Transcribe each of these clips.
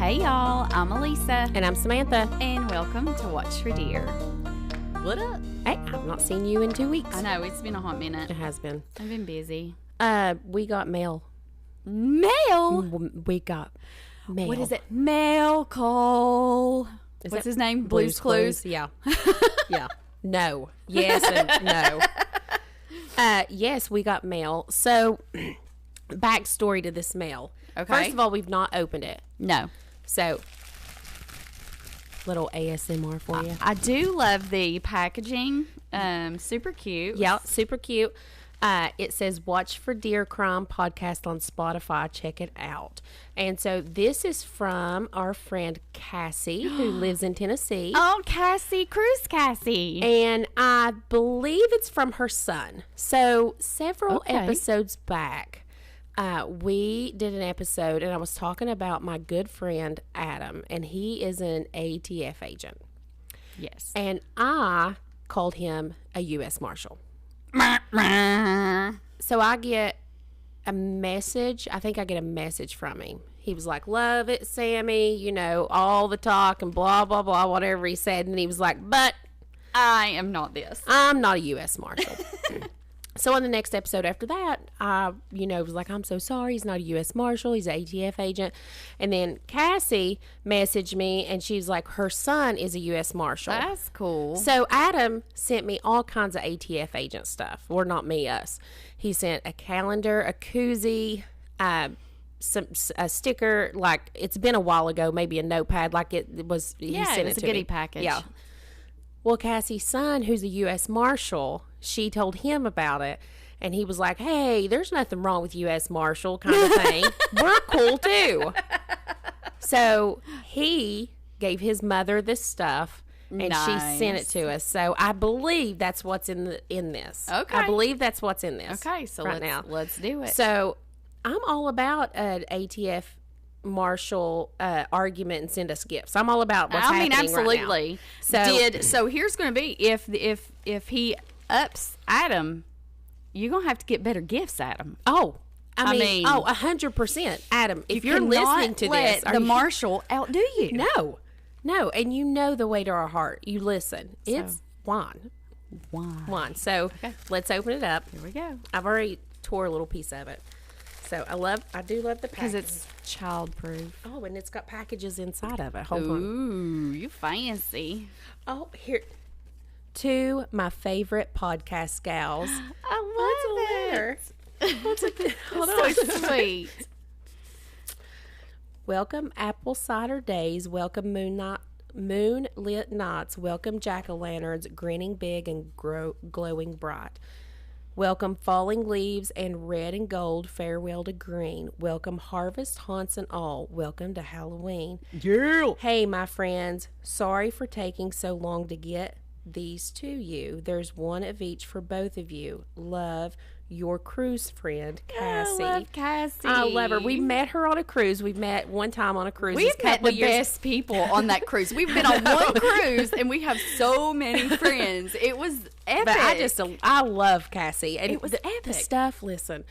Hey y'all, I'm Elisa. And I'm Samantha. And welcome to Watch for Deer. What up? Hey, I've not seen you in 2 weeks. I know, it's been a hot minute. It has been. I've been busy. We got mail. Mail? We got mail. What is it? Mail call. What's his name? Blue's Clues? Yeah. Yeah. No. Yes and no. Yes, we got mail. So, backstory to this mail. Okay. First of all, we've not opened it. No. So, little ASMR for you. I do love the packaging. Super cute. Yeah, super cute. It says Watch for Deer Crime podcast on Spotify. Check it out. And so this is from our friend Cassie, who lives in Tennessee. Oh, Cassie, Cruise Cassie. And I believe it's from her son. So several Okay. episodes back, we did an episode, and I was talking about my good friend Adam, and he is an ATF agent. Yes. And I called him a U.S. Marshal. So I get a message. I think I get a message from him. He was like, "Love it, Sammy," you know, all the talk and blah, blah, blah, whatever he said. And he was like, "But I am not this. I'm not a U.S. Marshal." So on the next episode after that, I, was like, "I'm so sorry. He's not a U.S. Marshal. He's an ATF agent." And then Cassie messaged me, and she's like, her son is a U.S. Marshal. That's cool. So Adam sent me all kinds of ATF agent stuff. Or not me, us. He sent a calendar, a koozie, a sticker. Like, it's been a while ago, maybe a notepad. Like it was. Yeah, he sent it was to a goodie me. package. Yeah. Well, Cassie's son, who's a U.S. Marshal, she told him about it. And he was like, "Hey, there's nothing wrong with U.S. Marshal kind of thing. We're cool too." So he gave his mother this stuff, and she sent it to us. So I believe that's what's in this. Okay. I believe that's what's in this. Okay, so now. let's do it. So I'm all about an ATF Marshal argument and send us gifts. I'm all about what's happening absolutely. Right now. So here's going to be if he ups Adam, you're going to have to get better gifts, Adam. Oh, I mean, 100%. Adam, if You you're cannot listening to let this, the Marshal outdo you. No, and you know the way to our heart. You listen. It's wine. So let's open it up. Here we go. I've already tore a little piece of it. So I do love the package. Because it's child-proof. Oh, and it's got packages inside of it. Hold on. Ooh, you fancy. Oh, here. To my favorite podcast gals. I love it. Hold on. So sweet. Welcome apple cider days. Welcome moonlit nights. Welcome jack-o'-lanterns grinning big and glowing bright. Welcome falling leaves and red and gold. Farewell to green. Welcome harvest haunts and all. Welcome to Halloween. Yeah. Hey, my friends. Sorry for taking so long to get these to you. There's one of each for both of you. Love, your cruise friend, Cassie. I love Cassie. I love her. We met her on a cruise. We've met one time on a cruise. We've met the best people on that cruise. We've been on one cruise, and we have so many friends. It was epic. But I love Cassie. And it was epic. The stuff, listen,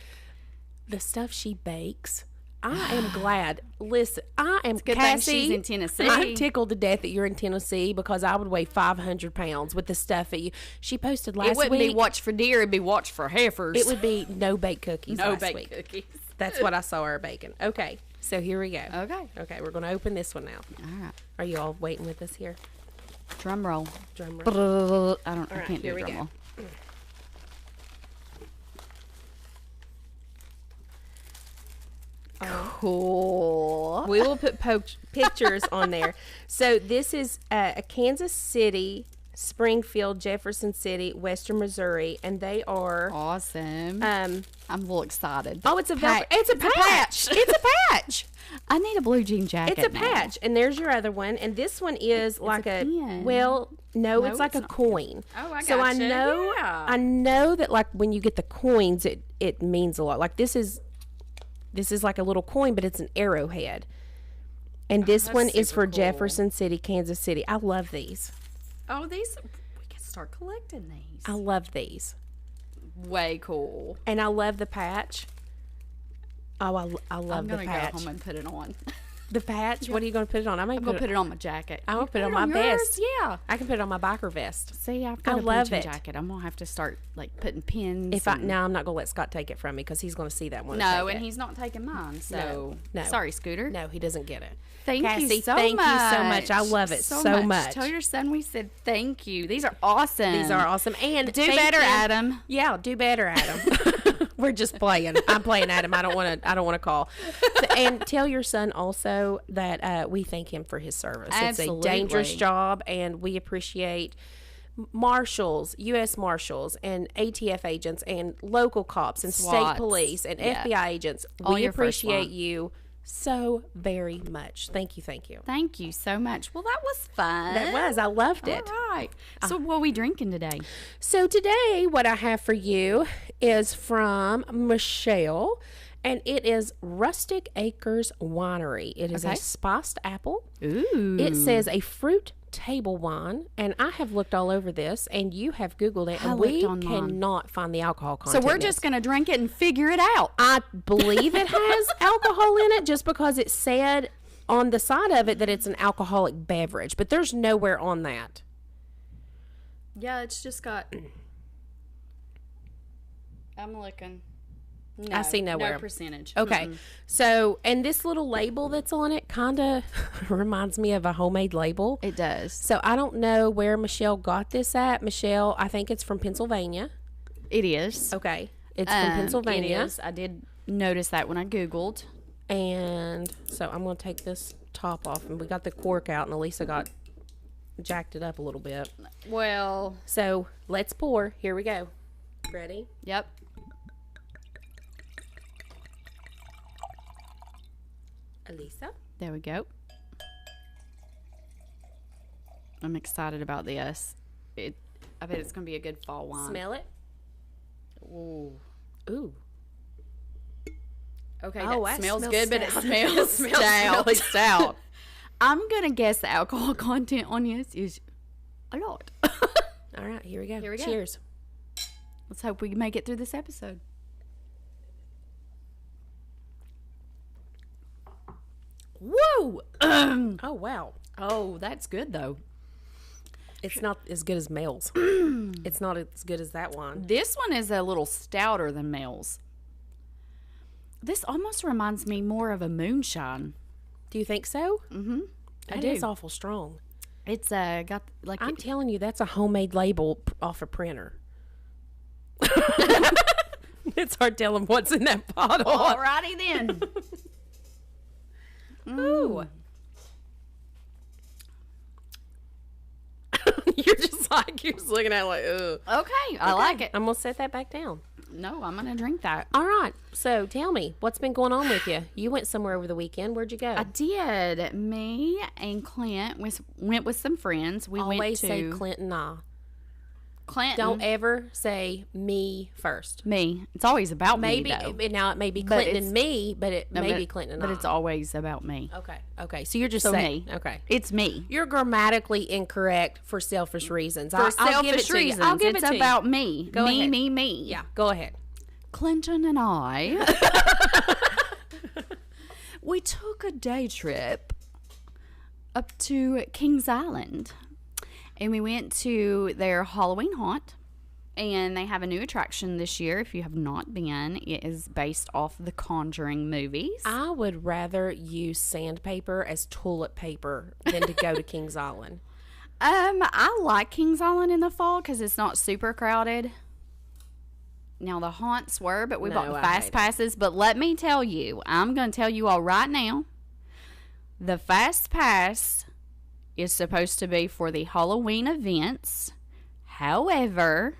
the stuff she bakes, I am glad. Listen, I am good Cassie. thing she's in Tennessee. I'm tickled to death that you're in Tennessee because I would weigh 500 pounds with the stuff that she posted last week. It wouldn't be watch for deer. It'd be watch for heifers. It would be no baked cookies no last baked week. cookies. That's what I saw her baking. Okay, so here we go. Okay, we're going to open this one now. All right. Are you all waiting with us here? Drum roll. Drum roll. I can't do a drum roll. Cool. We will put pictures on there. So this is a Kansas City, Springfield, Jefferson City, Western Missouri, and they are awesome. I'm a little excited. Oh, it's a patch. It's a patch. I need a blue jean jacket. It's a patch, and there's your other one, and this one is like a pen. Well, no, it's like a coin. Oh, I so gotcha. I know that like when you get the coins, it means a lot. Like this is like a little coin, but it's an arrowhead. And this one is for cool. Jefferson City, Kansas City. I love these. Oh, these, we can start collecting these. I love these. Way cool. And I love the patch. Oh, I love the patch. I'm going to go home and put it on. The patch? What are you going to put it on? I'm going to put it on my jacket. I'm going to put it on my yours? vest. Yeah. I can put it on my biker vest. See, I've got I a love bleaching it. jacket. I'm going to have to start, like, putting pins. No, I'm not going to let Scott take it from me because he's going to see that one. No, and he's not taking mine, so. No. Sorry, Scooter. No, he doesn't get it. Thank Cassie, you so thank much. you so much. I love it so much. Tell your son we said thank you. These are awesome. These are awesome. And do better, Adam. Yeah, do better, Adam. We're just playing. I'm playing Adam. I don't want to call. And tell your son also that we thank him for his service. Absolutely. It's a dangerous job, and we appreciate marshals, U.S. marshals, and ATF agents, and local cops, and SWATs. state police, and FBI agents. All We your first appreciate line. you so very much. Thank you. Thank you. Thank you so much. Well, that was fun. That was. I loved it. All right. So, what are we drinking today? So today, what I have for you is from Michelle, and it is Rustic Acres Winery. It is a Okay. spiced apple. Ooh. It says a fruit table wine, and I have looked all over this, and you have Googled it, I and we looked online. cannot find the alcohol So, content. we're in just this. going to drink it and figure it out. I believe it has alcohol in it just because it said on the side of it that it's an alcoholic beverage, but there's nowhere on that. Yeah, it's just got. I'm looking. No, I see nowhere. No percentage. Okay. So, and this little label that's on it kind of reminds me of a homemade label. It does. So, I don't know where Michelle got this at. Michelle, I think it's from Pennsylvania. It is. Okay. It's from Pennsylvania. It is. I did notice that when I Googled. And so, I'm going to take this top off. And we got the cork out, and Elisa got jacked it up a little bit. Well, So, let's pour. Here we go. Ready? yep. Elisa? There we go. I'm excited about this. I bet it's going to be a good fall wine. Smell it? Ooh. Ooh. Okay, Oh, that that smells smells good, but it stout. smells It smells stout. really stout. I'm going to guess the alcohol content on this is a lot. All right, here we go. Here we go. Cheers. Let's hope we can make it through this episode. Woo! Oh, wow. Oh, that's good, though. It's not as good as Mel's. It's not as good as that one. This one is a little stouter than Mel's. This almost reminds me more of a moonshine. Do you think so? Mm-hmm. That is awful strong. It's got like I'm telling you, that's a homemade label off a printer. It's hard telling what's in that bottle. Alrighty then. Ooh. You're just looking at it like, ugh. Okay, I like it. I'm going to set that back down. No, I'm gonna drink that. All right. So tell me, what's been going on with you? You went somewhere over the weekend. Where'd you go? I did. Me and Clint went with some friends. We Always went to say Clint and I. Clinton. Don't ever say me first. Me. It's always about Maybe me, though. now it may be But Clinton it's- and me, but it No, may but- be Clinton and But I. it's always about me. Okay. So you're just So saying. me. Okay. It's me. You're grammatically incorrect for selfish reasons. For I'll give it selfish to you. reasons. I'll give it's it to about me. Go me, ahead. me. Yeah, go ahead. Clinton and I, we took a day trip up to Kings Island. And we went to their Halloween haunt. And they have a new attraction this year. If you have not been, it is based off the Conjuring movies. I would rather use sandpaper as toilet paper than to go to Kings Island. I like Kings Island in the fall because it's not super crowded. Now the haunts were, but we No, bought I fast hate it. passes. But let me tell you, I'm going to tell you all right now. The fast pass is supposed to be for the Halloween events. However,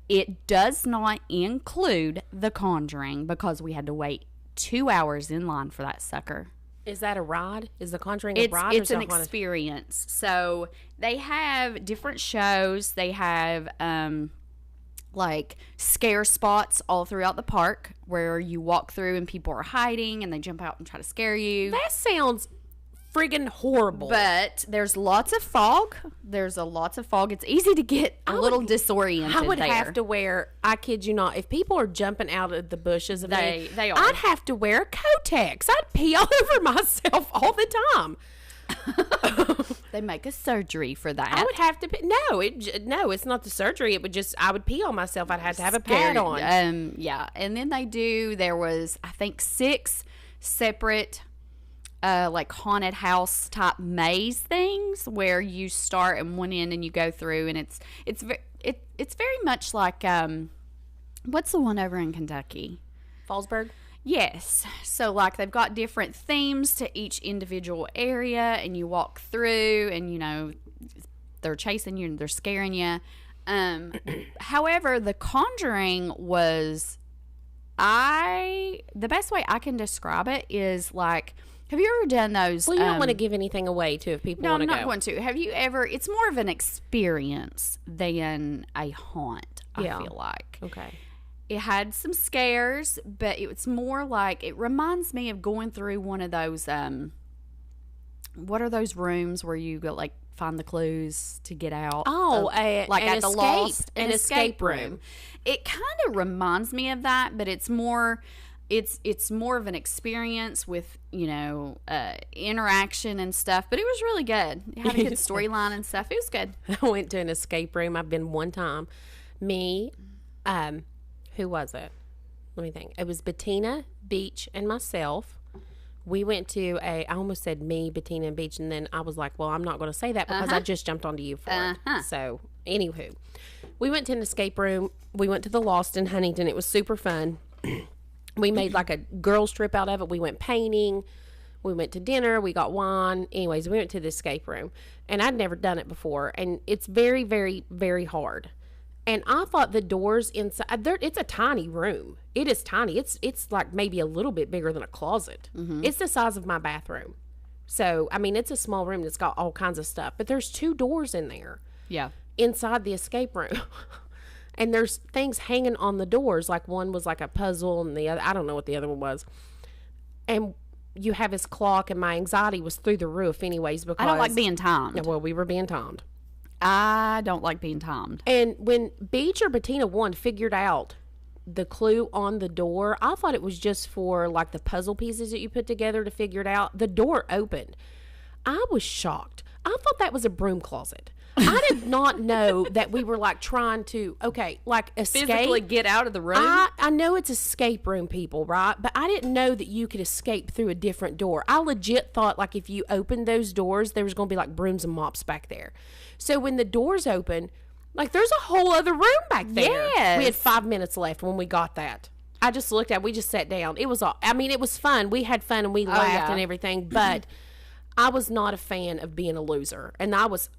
it does not include The Conjuring because we had to wait 2 hours in line for that sucker. Is that a ride? Is the Conjuring a ride? It's or an is it a haunted- experience. So they have different shows. They have like scare spots all throughout the park where you walk through and people are hiding and they jump out and try to scare you. That sounds friggin' horrible. But there's lots of fog. It's easy to get a little disoriented. I would have to wear, I kid you not, if people are jumping out of the bushes of they are. I'd have to wear a Kotex. I'd pee all over myself all the time. They make a surgery for that. I would have to pee. No, it's not the surgery. It would just, I would pee on myself. I'd have to have a pad on. Yeah. And then there was, I think, 6 separate like haunted house type maze things where you start in one end and you go through, and it's very much like what's the one over in Kentucky? Fallsburg? Yes. So like they've got different themes to each individual area, and you walk through, and you know they're chasing you and they're scaring you. However, The Conjuring was, the best way I can describe it is like, have you ever done those? Well, you don't want to give anything away, too, if people want to go. No, I'm not going to. Have you ever? It's more of an experience than a haunt, I feel like. Okay. It had some scares, but it's more like, it reminds me of going through one of those, what are those rooms where you go, like, find the clues to get out? Oh, like an at the escape, Lost, an escape room. It kind of reminds me of that, but it's more... It's more of an experience with, you know, interaction and stuff. But it was really good. It had a good storyline and stuff. It was good. I went to an escape room. I've been one time. Me, who was it? Let me think. It was Bettina, Beach, and myself. We went to I almost said me, Bettina, and Beach, and then I was like, well, I'm not going to say that because I just jumped onto you for it. So, anywho, we went to an escape room. We went to the Lost in Huntington. It was super fun. We made like a girls trip out of it. We went painting. We went to dinner. We got wine. Anyways, we went to the escape room. And I'd never done it before. And it's very, very, very hard. And I thought the doors inside, it's a tiny room. It is tiny. It's like maybe a little bit bigger than a closet. Mm-hmm. It's the size of my bathroom. So, I mean, it's a small room that's got all kinds of stuff. But there's 2 doors in there. Yeah. Inside the escape room. And there's things hanging on the doors. Like one was like a puzzle, and the other, I don't know what the other one was. And you have this clock, and my anxiety was through the roof anyways because... I don't like being timed. Well, we were being timed. I don't like being timed. And when Beach or Bettina one figured out the clue on the door, I thought it was just for like the puzzle pieces that you put together to figure it out. The door opened. I was shocked. I thought that was a broom closet. I did not know that we were like trying to, like escape. Physically get out of the room? I know it's escape room, people, right? But I didn't know that you could escape through a different door. I legit thought like if you opened those doors, there was going to be like brooms and mops back there. So when the doors open, like there's a whole other room back there. Yes. We had 5 minutes left when we got that. I just looked at it. We just sat down. It was it was fun. We had fun and we laughed and everything, but... I was not a fan of being a loser, and I was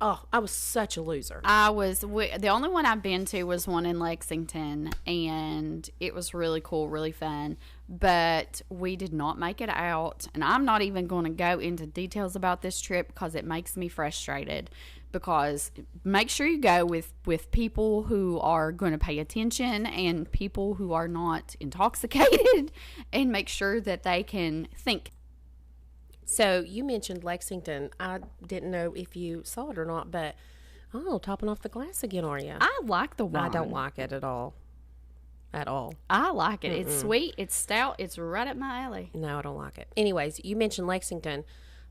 such a loser. The only one I've been to was one in Lexington, and it was really cool, really fun, but we did not make it out, and I'm not even going to go into details about this trip because it makes me frustrated, because make sure you go with people who are going to pay attention and people who are not intoxicated, and make sure that they can think. So you mentioned Lexington. I didn't know if you saw it or not, but topping off the glass again, are you? I like the wine. I don't like it at all. At all. I like it. Mm-mm. It's sweet. It's stout. It's right up my alley. No, I don't like it. Anyways, you mentioned Lexington.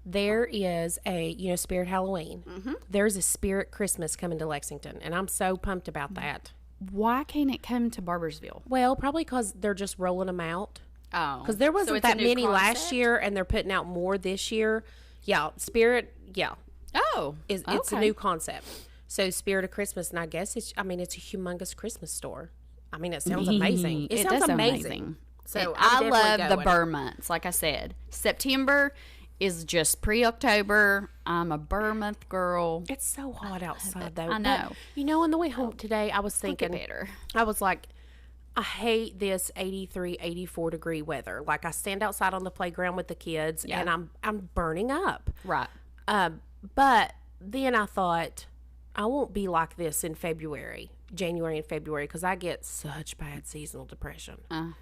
There is a, Spirit Halloween. Mm-hmm. There's a Spirit Christmas coming to Lexington, and I'm so pumped about that. Why can't it come to Barbersville? Well, probably because they're just rolling them out. Oh. Because there wasn't that many last year, and they're putting out more this year. Yeah, Spirit, Oh. It's a new concept. So Spirit of Christmas, and I guess it's a humongous Christmas store. I mean, it sounds amazing. It sounds amazing. So I love the Burr months. Like I said, September is just pre-October. I'm a Burr month girl. It's so hot outside, though. I know. But, on the way home today, I was thinking, better. I was like, I hate this 83, 84 degree weather. Like I stand outside on the playground with the kids and I'm burning up. Right. But then I thought, I won't be like this in February. January and February because I get such bad seasonal depression. Bad.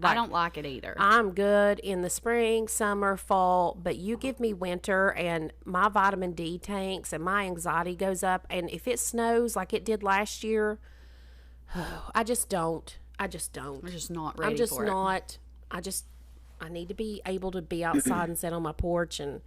I don't like it either. I'm good in the spring, summer, fall, but you give me winter and my vitamin D tanks and my anxiety goes up. And if it snows like it did last year, I just don't. I'm just not ready I'm just for it. not. I need to be able to be outside and sit on my porch, and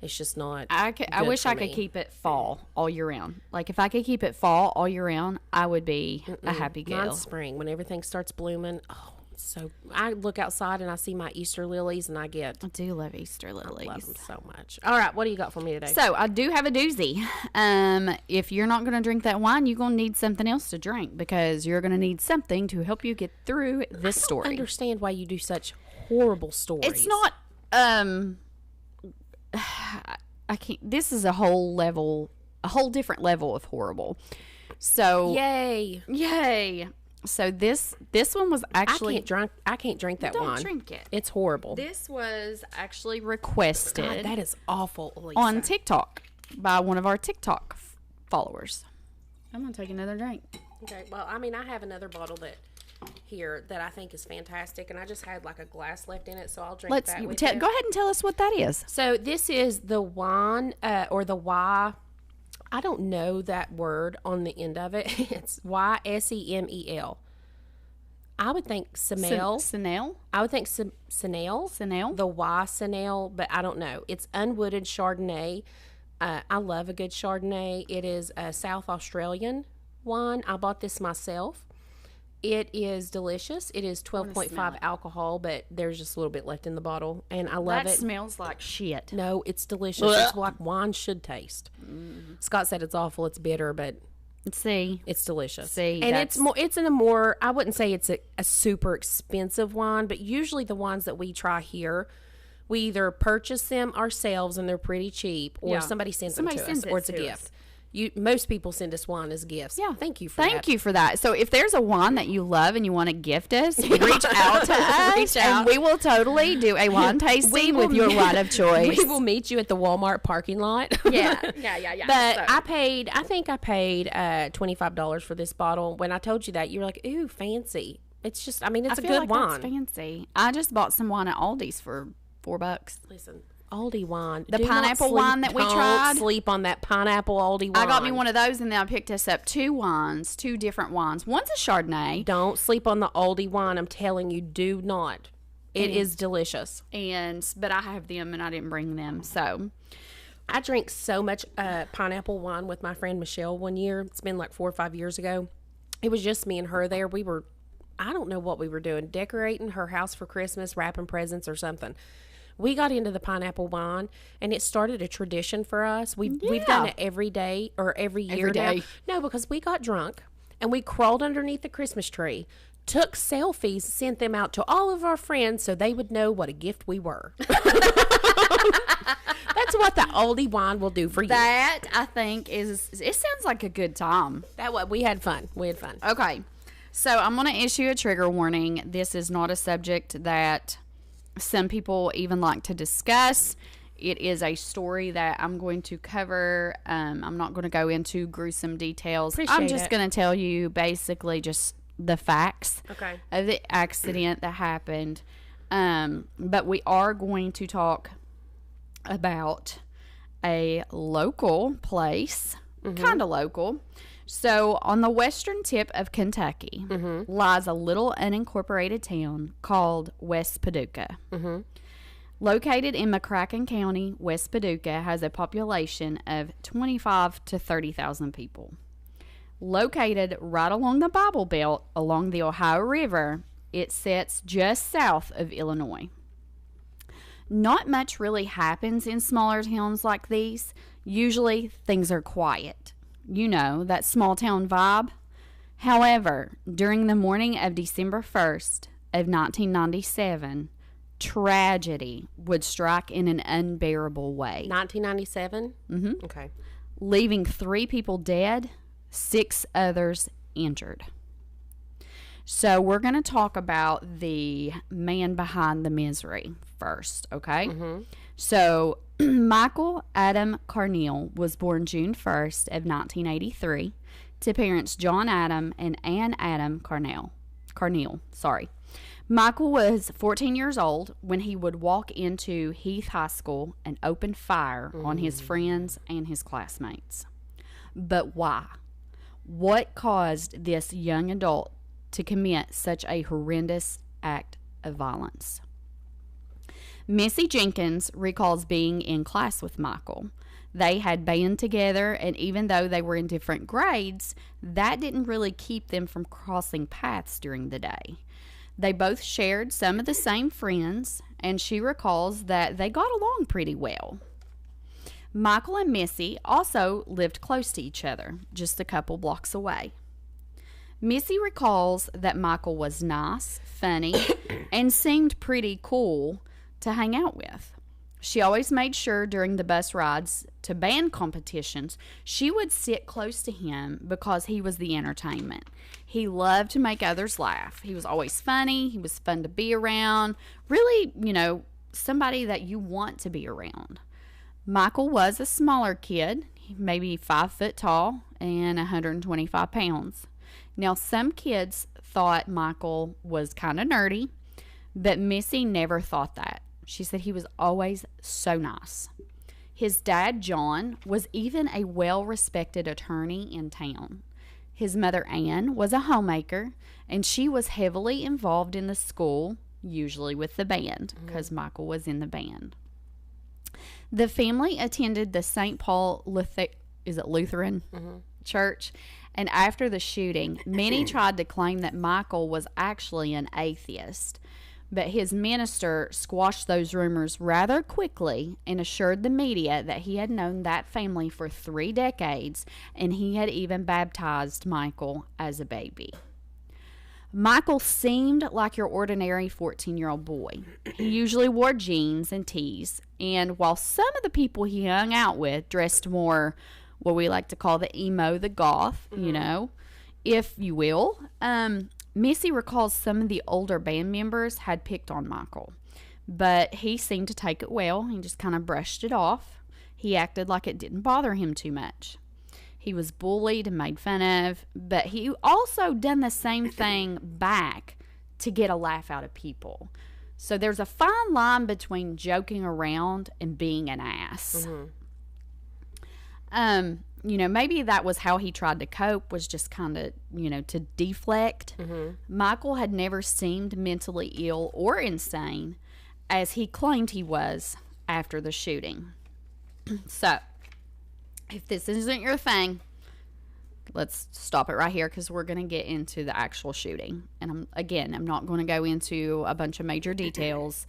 it's just not. I wish I could keep it fall all year round. Like if I could keep it fall all year round, I would be a happy girl. Mine's spring when everything starts blooming. Oh, so I look outside and I see my Easter lilies, and I do love Easter lilies. love them so much. All right, what do you got for me today? So I do have a doozy. If you're not going to drink that wine, you're going to need something else to drink because you're going to need something to help you get through this story. I don't understand why you do such horrible stories. It's not. I can't. This is a whole different level of horrible. So yay. So this one was actually I can't drink that don't wine. Don't drink it. It's horrible. This was actually requested. God, that is awful, Lisa. On TikTok by one of our TikTok followers. I'm gonna take another drink. Okay. Well, I mean, I have another bottle here that I think is fantastic, and I just had like a glass left in it, so I'll drink that with you. Go ahead and tell us what that is. So this is the wine or the Y. I don't know that word on the end of it. It's YSEMEL. I would think Semel. Senel? I would think Senel. Senel? The Y Senel, but I don't know. It's unwooded Chardonnay. I love a good Chardonnay. It is a South Australian wine. I bought this myself. It is delicious. It is 12.5 alcohol, but there's just a little bit left in the bottle, and I love it. That smells like shit. No, it's delicious. It's like wine should taste. Scott said it's awful. It's bitter, but it's delicious. And it's in a more. I wouldn't say it's a super expensive wine, but usually the wines that we try here, we either purchase them ourselves and they're pretty cheap, or somebody sends them to us, or it's a gift. Most people send us wine as gifts. Yeah. Thank you for that. Thank you for that. So if there's a wine that you love and you want to gift us, reach out to us and we will totally do a wine tasting with your wine of choice. We will meet you at the Walmart parking lot. Yeah. But I paid $25 for this bottle. When I told you that, you were like, ooh, fancy. It's just, it's a good wine. That's fancy. I just bought some wine at Aldi's for $4. Listen. Aldi wine. The pineapple wine that we tried. Don't sleep on that pineapple Aldi wine. I got me one of those, and then I picked us up two different wines. One's a Chardonnay. Don't sleep on the Aldi wine. I'm telling you, do not. It is delicious. But I have them, and I didn't bring them, so. I drank so much pineapple wine with my friend Michelle one year. It's been like 4 or 5 years ago. It was just me and her there. I don't know what we were doing, decorating her house for Christmas, wrapping presents or something. We got into the pineapple wine, and it started a tradition for us. We've done it every day or every year now. No, because we got drunk, and we crawled underneath the Christmas tree, took selfies, sent them out to all of our friends so they would know what a gift we were. That's what the Aldi wine will do for you. That, I think, it sounds like a good time. We had fun. Okay. So I'm going to issue a trigger warning. This is not a subject that some people even like to discuss. It is a story that I'm going to cover. I'm not going to go into gruesome details. I'm just going to tell you basically just the facts of the accident that happened. But we are going to talk about a local place, kind of local. So, on the western tip of Kentucky lies a little unincorporated town called West Paducah. Located in McCracken County, West Paducah has a population of 25 to 30,000 people. Located right along the Bible Belt along the Ohio River, it sits just south of Illinois. Not much really happens in smaller towns like these. Usually, things are quiet. You know, that small town vibe. However, during the morning of December 1st of 1997, tragedy would strike in an unbearable way. 1997? Mm-hmm. Okay. Leaving 3 people dead, 6 others injured. So we're going to talk about the man behind the misery first, okay? So Michael Adam Carneal was born June 1st of 1983 to parents John Adam and Ann Adam Carneal. Michael was 14 years old when he would walk into Heath High School and open fire on his friends and his classmates. But why? What caused this young adult to commit such a horrendous act of violence? Missy Jenkins recalls being in class with Michael. They had band together, and even though they were in different grades, that didn't really keep them from crossing paths during the day. They both shared some of the same friends, and she recalls that they got along pretty well. Michael and Missy also lived close to each other, just a couple blocks away. Missy recalls that Michael was nice, funny, and seemed pretty cool to hang out with. She always made sure during the bus rides to band competitions, she would sit close to him because he was the entertainment. He loved to make others laugh. He was always funny. He was fun to be around. Really, somebody that you want to be around. Michael was a smaller kid, maybe 5 foot tall and 125 pounds. Now, some kids thought Michael was kind of nerdy, but Missy never thought that. She said he was always so nice. His dad, John, was even a well-respected attorney in town. His mother, Ann, was a homemaker, and she was heavily involved in the school, usually with the band, because Michael was in the band. The family attended the St. Paul Lutheran Church, and after the shooting, many tried to claim that Michael was actually an atheist. But his minister squashed those rumors rather quickly and assured the media that he had known that family for 3 decades, and he had even baptized Michael as a baby. Michael seemed like your ordinary 14-year-old boy. He usually wore jeans and tees, and while some of the people he hung out with dressed more what we like to call the emo, the goth, if you will, Missy recalls some of the older band members had picked on Michael, but he seemed to take it well. He just kind of brushed it off. He acted like it didn't bother him too much. He was bullied and made fun of, but he also done the same thing back to get a laugh out of people. So there's a fine line between joking around and being an ass. Maybe that was how he tried to cope, was just kind of, to deflect. Michael had never seemed mentally ill or insane, as he claimed he was after the shooting. So, if this isn't your thing, let's stop it right here, because we're going to get into the actual shooting. And I'm not going to go into a bunch of major details,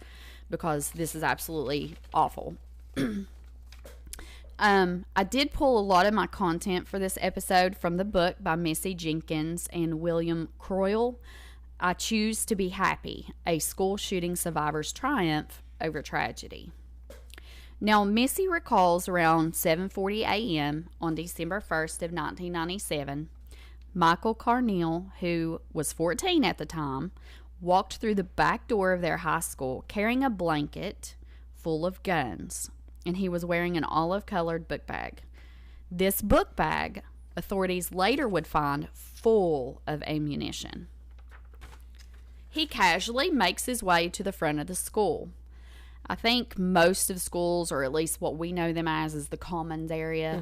because this is absolutely awful. I did pull a lot of my content for this episode from the book by Missy Jenkins and William Croyle, I Choose to Be Happy, A School Shooting Survivor's Triumph Over Tragedy. Now, Missy recalls around 7:40 a.m. on December 1st of 1997, Michael Carneal, who was 14 at the time, walked through the back door of their high school carrying a blanket full of guns, and he was wearing an olive-colored book bag. This book bag, authorities later would find full of ammunition. He casually makes his way to the front of the school. I think most of schools, or at least what we know them as, is the commons area.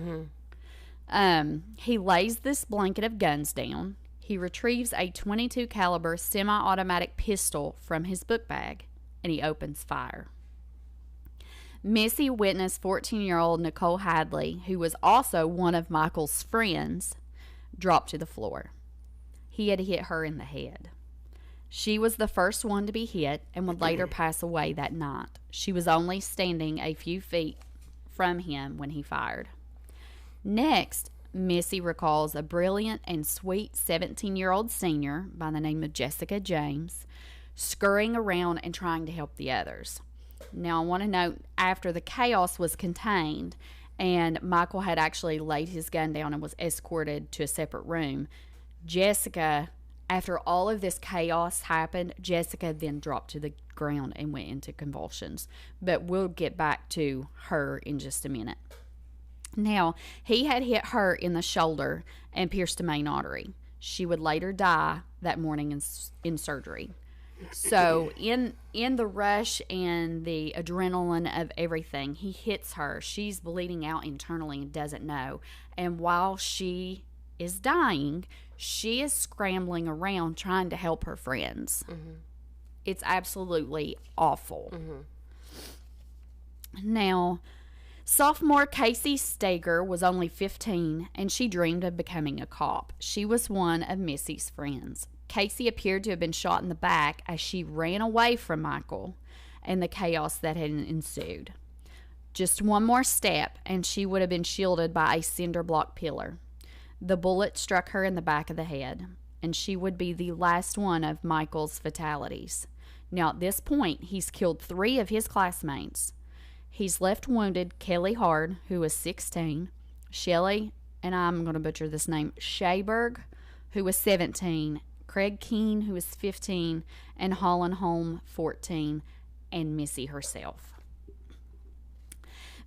He lays this blanket of guns down. He retrieves a .22 caliber semi-automatic pistol from his book bag, and he opens fire. Missy witnessed 14-year-old Nicole Hadley, who was also one of Michael's friends, drop to the floor. He had hit her in the head. She was the first one to be hit and would later pass away that night. She was only standing a few feet from him when he fired. Next, Missy recalls a brilliant and sweet 17-year-old senior by the name of Jessica James scurrying around and trying to help the others. Now, I want to note, after the chaos was contained and Michael had actually laid his gun down and was escorted to a separate room, Jessica, after all of this chaos happened, Jessica then dropped to the ground and went into convulsions. But we'll get back to her in just a minute. Now, he had hit her in the shoulder and pierced a main artery. She would later die that morning in surgery. So in the rush and the adrenaline of everything, he hits her. She's bleeding out internally and doesn't know. And while she is dying, she is scrambling around trying to help her friends. Mm-hmm. It's absolutely awful. Mm-hmm. Now, sophomore Casey Stager was only 15, and she dreamed of becoming a cop. She was one of Missy's friends. Casey appeared to have been shot in the back as she ran away from Michael and the chaos that had ensued. Just one more step, and she would have been shielded by a cinder block pillar. The bullet struck her in the back of the head, and she would be the last one of Michael's fatalities. Now, at this point, he's killed 3 of his classmates. He's left wounded Kelly Hard, who was 16, Shelley, and I'm going to butcher this name, Shayberg, who was 17, Craig Keene, who was 15, and Holland Holm, 14, and Missy herself.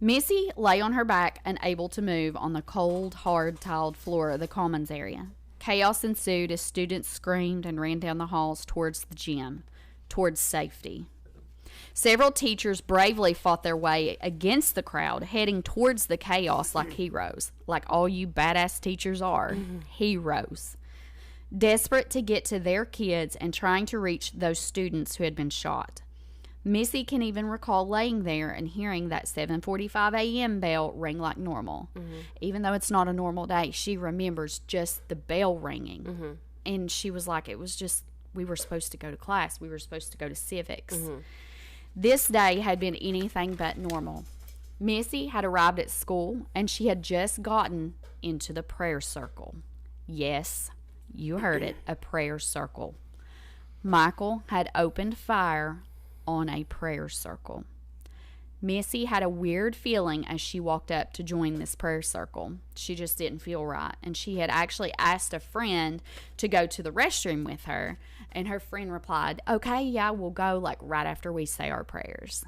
Missy lay on her back, unable to move on the cold, hard, tiled floor of the commons area. Chaos ensued as students screamed and ran down the halls towards the gym, towards safety. Several teachers bravely fought their way against the crowd, heading towards the chaos like heroes, like all you badass teachers are, heroes. Desperate to get to their kids and trying to reach those students who had been shot. Missy can even recall laying there and hearing that 7:45 a.m. bell ring like normal. Mm-hmm. Even though it's not a normal day, she remembers just the bell ringing. Mm-hmm. And she was like, it was just, we were supposed to go to class. We were supposed to go to civics. Mm-hmm. This day had been anything but normal. Missy had arrived at school, and she had just gotten into the prayer circle. Yes, you heard it, a prayer circle. Michael had opened fire on a prayer circle. Missy had a weird feeling as she walked up to join this prayer circle. She just didn't feel right, and she had actually asked a friend to go to the restroom with her, and her friend replied, okay, yeah, we'll go like right after we say our prayers.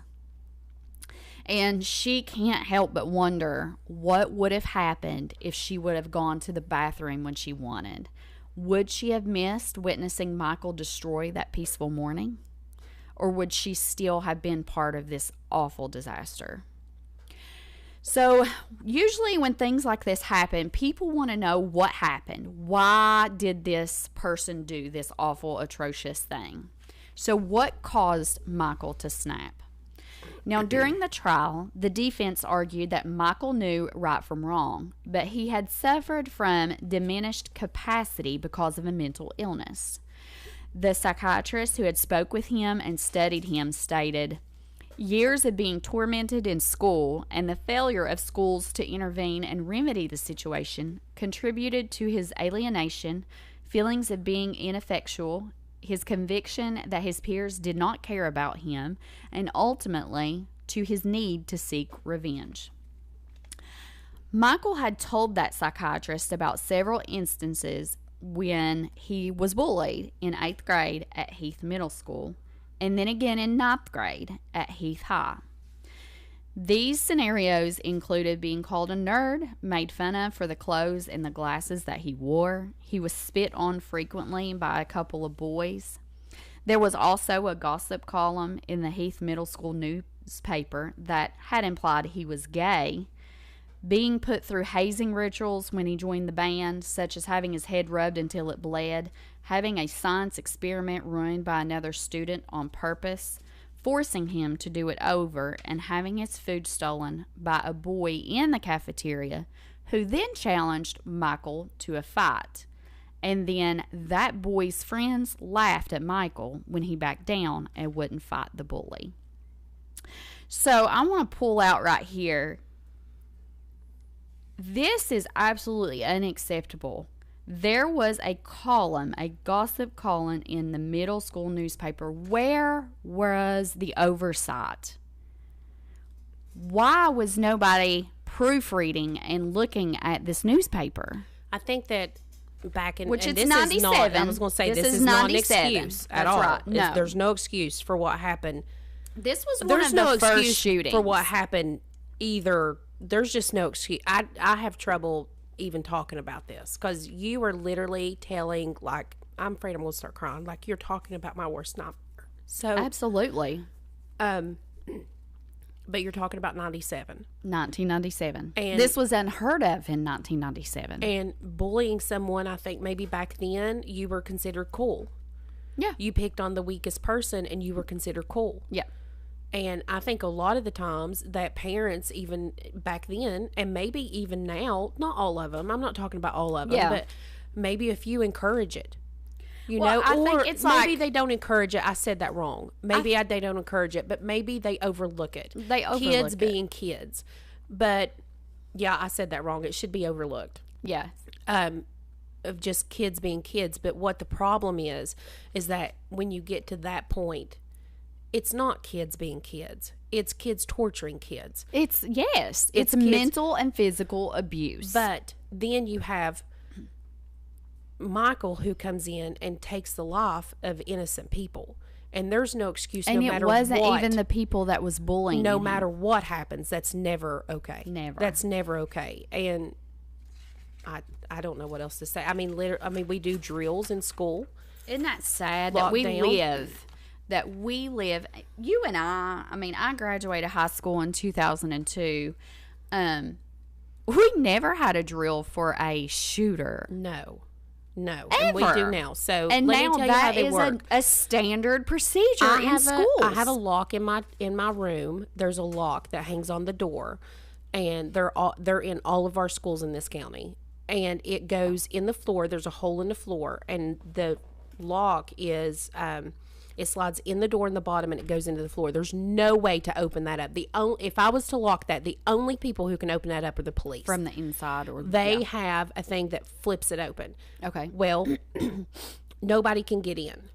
And she can't help but wonder what would have happened if she would have gone to the bathroom when she wanted. Would she have missed witnessing Michael destroy that peaceful morning? Or would she still have been part of this awful disaster? So usually when things like this happen, people want to know what happened. Why did this person do this awful, atrocious thing? So what caused Michael to snap? Now, during the trial, the defense argued that Michael knew right from wrong, but he had suffered from diminished capacity because of a mental illness. The psychiatrist who had spoke with him and studied him stated, years of being tormented in school and the failure of schools to intervene and remedy the situation contributed to his alienation, feelings of being ineffectual, his conviction that his peers did not care about him, and ultimately to his need to seek revenge. Michael had told that psychiatrist about several instances when he was bullied in 8th grade at Heath Middle School, and then again in 9th grade at Heath High. These scenarios included being called a nerd, made fun of for the clothes and the glasses that he wore. He was spit on frequently by a couple of boys. There was also a gossip column in the Heath Middle School newspaper that had implied he was gay. Being put through hazing rituals when he joined the band, such as having his head rubbed until it bled, having a science experiment ruined by another student on purpose, forcing him to do it over, and having his food stolen by a boy in the cafeteria who then challenged Michael to a fight. And then that boy's friends laughed at Michael when he backed down and wouldn't fight the bully. So I want to pull out right here. This is absolutely unacceptable. There was a column, a gossip column in the middle school newspaper. Where was the oversight? Why was nobody proofreading and looking at this newspaper? I think that back in... Which and it's this 97. Is not, I was going to say, this is not an excuse at all. Right. No. There's no excuse for what happened. This was one of the first shootings. For what happened either there's just no excuse. I have trouble even talking about this because you are literally telling, like, I'm afraid I'm going to start crying. Like, you're talking about my worst nightmare. So, Absolutely. but you're talking about 1997. And this was unheard of in 1997. And bullying someone, I think maybe back then, you were considered cool. Yeah. You picked on the weakest person and you were considered cool. Yeah. And I think a lot of the times that parents, even back then, and maybe even now, not all of them, I'm not talking about all of them, Yeah. but maybe a few encourage it. You Well, know, I or think it's maybe like- they don't encourage it. I said that wrong. Maybe they don't encourage it, but maybe they overlook it. They overlook kids it. being kids. But yeah, I said that wrong. It should be overlooked. Yeah. Of just kids being kids. But what the problem is that when you get to that point, it's not kids being kids. It's kids torturing kids. It's It's kids- mental and physical abuse. But then you have Michael who comes in and takes the life of innocent people. And there's no excuse and no it matter wasn't what. even the people that was bullying No him. matter what happens, that's never okay. Never. That's never okay. And I don't know what else to say. I mean, we do drills in school. Isn't that sad that we Lockdown. live, you and I mean, I graduated high school in 2002. We never had a drill for a shooter. No. And we do Ever. now. So And let now me tell you how that they is work. a standard procedure in schools. I have a lock in my room. There's a lock that hangs on the door, and they're in all of our schools in this county. And it goes in the floor. There's a hole in the floor, and the lock is it slides in the door in the bottom, and it goes into the floor. There's no way to open that up. If I was to lock that, the only people who can open that up are the police. From the inside, or They have a thing that flips it open. Okay. Well, nobody can get in.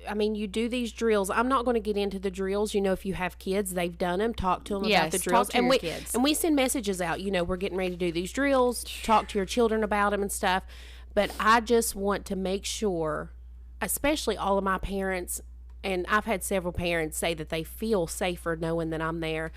I mean, you do these drills. I'm not going to get into the drills. You know, if you have kids, they've done them. Talk to them about the Yes, drills. talk to and your we kids. and we send messages out. You know, we're getting ready to do these drills. Talk to your children about them and stuff. But I just want to make sure, especially all of my parents, and I've had several parents say that they feel safer knowing that I'm there.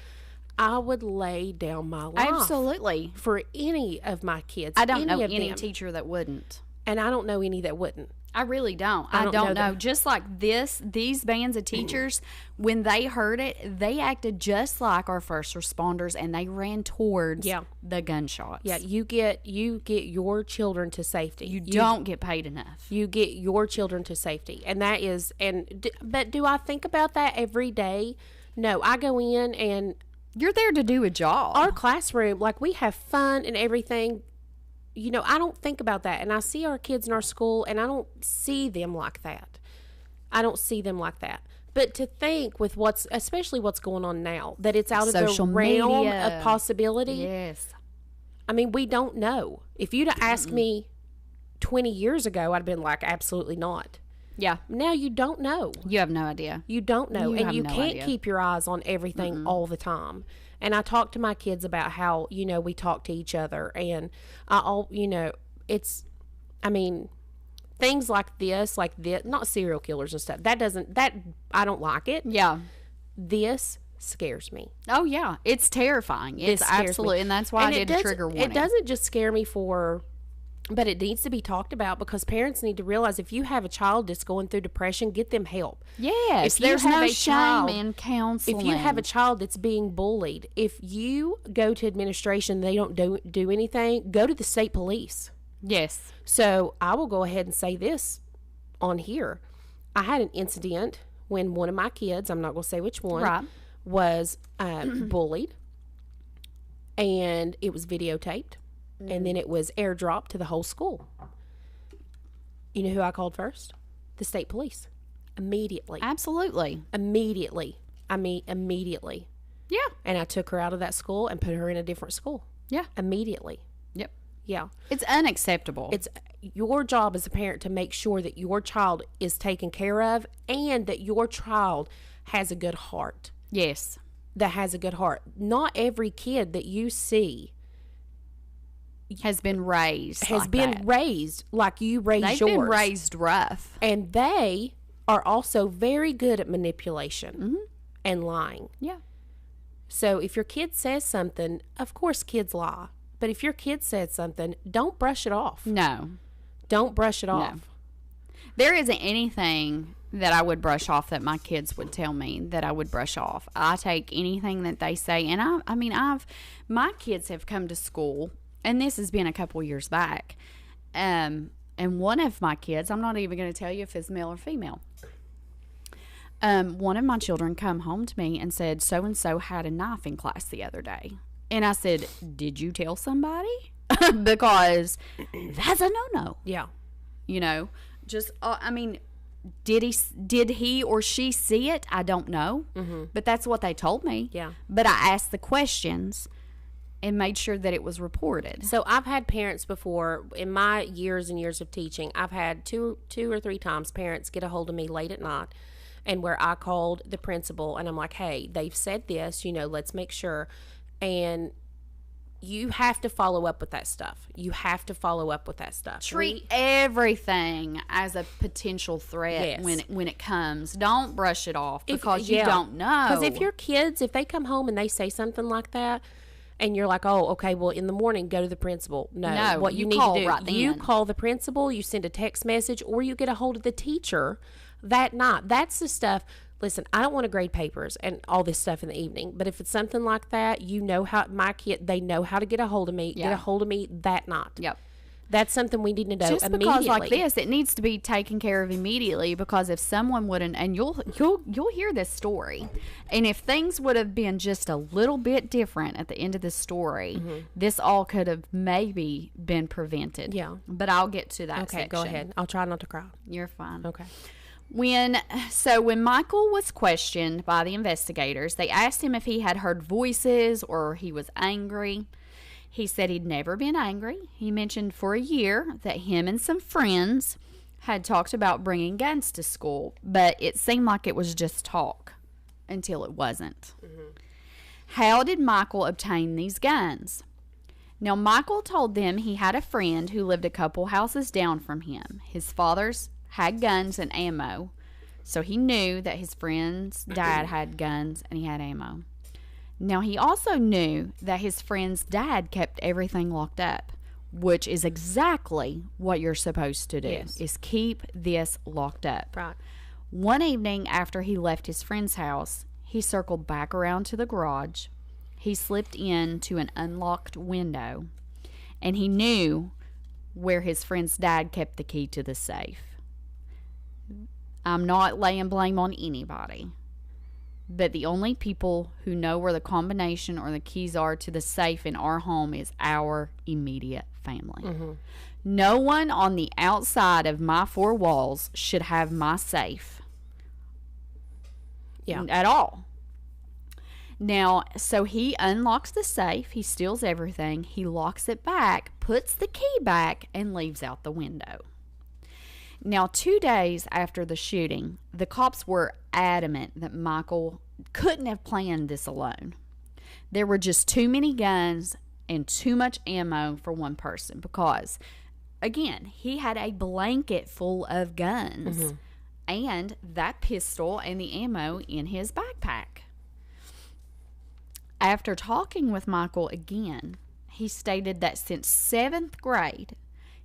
I would lay down my life Absolutely. for any of my kids. I don't know of any them. teacher that wouldn't. And I don't know any that wouldn't. I really don't. I I don't don't know know. that- Just like these bands of teachers, when they heard it, they acted just like our first responders, and they ran towards Yeah. the gunshots. Yeah, you get your children to safety. You don't get paid enough. You get your children to safety, and that is but do I think about that every day? No, I go in and You're there to do a job. our classroom, like, we have fun and everything. You know, I don't think about that, and I see our kids in our school, and I don't see them like that. I don't see them like that. But to think with especially what's going on now, that it's out of Social the realm media. of possibility. Yes. I mean, we don't know. If you'd have asked me 20 years ago, I'd have been like, absolutely not. Yeah. Now you don't know. You have no idea. You don't know. You And have you no can't idea. keep your eyes on everything all the time. And I talk to my kids about how, you know, we talk to each other. And things like this, not serial killers and stuff. I don't like it. Yeah. This scares me. Oh, yeah. It's terrifying. It's It scares me. absolutely. And that's why And I did a trigger warning. It doesn't just scare me but it needs to be talked about, because parents need to realize if you have a child that's going through depression, get them help. Yes. If you There's have no a shame child- in counseling. If you have a child that's being bullied, if you go to administration, they don't do anything, go to the state police. Yes. So I will go ahead and say this on here. I had an incident when one of my kids, I'm not going to say which one, Right. was bullied, and it was videotaped, and then it was airdropped to the whole school. You know who I called first? The state police. Immediately. Absolutely. Immediately. I mean, immediately. Yeah. And I took her out of that school and put her in a different school. Yeah. Immediately. Yep. Yeah. It's unacceptable. It's your job as a parent to make sure that your child is taken care of, and that your child has a good heart. yes. That has a good heart. Not every kid that you see Has been raised. has like been that. raised like you raised They've yours. been raised rough. And they are also very good at manipulation and lying. Yeah. So if your kid says something, of course kids lie. But if your kid said something, don't brush it off. No. Don't brush it off. There isn't anything that I would brush off that my kids would tell me that I would brush off. I take anything that they say. And my kids have come to school, and this has been a couple years back. And one of my kids, I'm not even going to tell you if it's male or female. One of my children come home to me and said, so-and-so had a knife in class the other day. And I said, did you tell somebody? Because that's a no-no. Yeah. You know, just, did he or she see it? I don't know. Mm-hmm. But that's what they told me. Yeah. But I asked the questions and made sure that it was reported. So I've had parents before, in my years and years of teaching, I've had two or three times parents get a hold of me late at night, and where I called the principal and I'm like, hey, they've said this, let's make sure. And you have to follow up with that stuff. Treat everything as a potential threat when it comes. Don't brush it off because you don't know. Because if your kids, if they come home and they say something like that, and you're like, oh, okay, well, in the morning, go to the principal. No, what you need to do, right you call the principal, you send a text message, or you get a hold of the teacher that night. That's the stuff. Listen, I don't want to grade papers and all this stuff in the evening, but if it's something like that, how my kid, they know how to get a hold of me. Yeah. Get a hold of me that night. Yep. That's something we need to know just immediately. Because like this, it needs to be taken care of immediately, because if someone wouldn't, and you'll hear this story, and if things would have been just a little bit different at the end of the story, this all could have maybe been prevented. Yeah. But I'll get to that section. Okay, go ahead. I'll try not to cry. You're fine. Okay. When Michael was questioned by the investigators, they asked him if he had heard voices or he was angry. He said he'd never been angry. He mentioned for a year that him and some friends had talked about bringing guns to school, but it seemed like it was just talk until it wasn't. Mm-hmm. How did Michael obtain these guns? Now, Michael told them he had a friend who lived a couple houses down from him. His father's had guns and ammo, so he knew that his friend's dad had guns and he had ammo. Now, he also knew that his friend's dad kept everything locked up, which is exactly what you're supposed to do, is keep this locked up. Right. One evening after he left his friend's house, he circled back around to the garage. He slipped into an unlocked window, and he knew where his friend's dad kept the key to the safe. I'm not laying blame on anybody, but the only people who know where the combination or the keys are to the safe in our home is our immediate family. Mm-hmm. No one on the outside of my four walls should have my safe at all. Now, so he unlocks the safe, he steals everything, he locks it back, puts the key back, and leaves out the window. Now, 2 days after the shooting, the cops were adamant that Michael couldn't have planned this alone. There were just too many guns and too much ammo for one person because, again, he had a blanket full of guns and that pistol and the ammo in his backpack. After talking with Michael again, he stated that since 7th grade,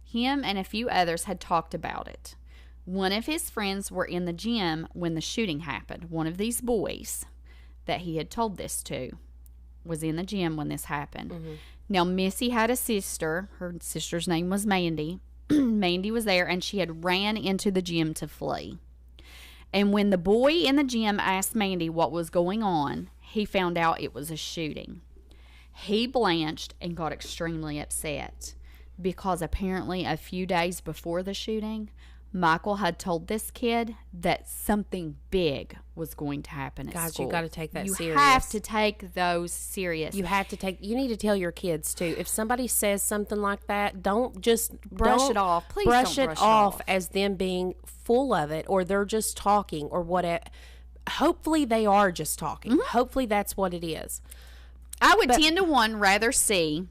him and a few others had talked about it. One of his friends were in the gym when the shooting happened. One of these boys that he had told this to was in the gym when this happened. Mm-hmm. Now, Missy had a sister. Her sister's name was Mandy. Mandy was there, and she had ran into the gym to flee. And when the boy in the gym asked Mandy what was going on, he found out it was a shooting. He blanched and got extremely upset, because apparently a few days before the shooting, Michael had told this kid that something big was going to happen at school. You got to take that serious. You have to take those serious. You need to tell your kids too. If somebody says something like that, don't just brush it off. Please brush don't it off as them being full of it, or they're just talking, or whatever. Hopefully they are just talking. Mm-hmm. Hopefully that's what it is. I would 10 to 1 rather see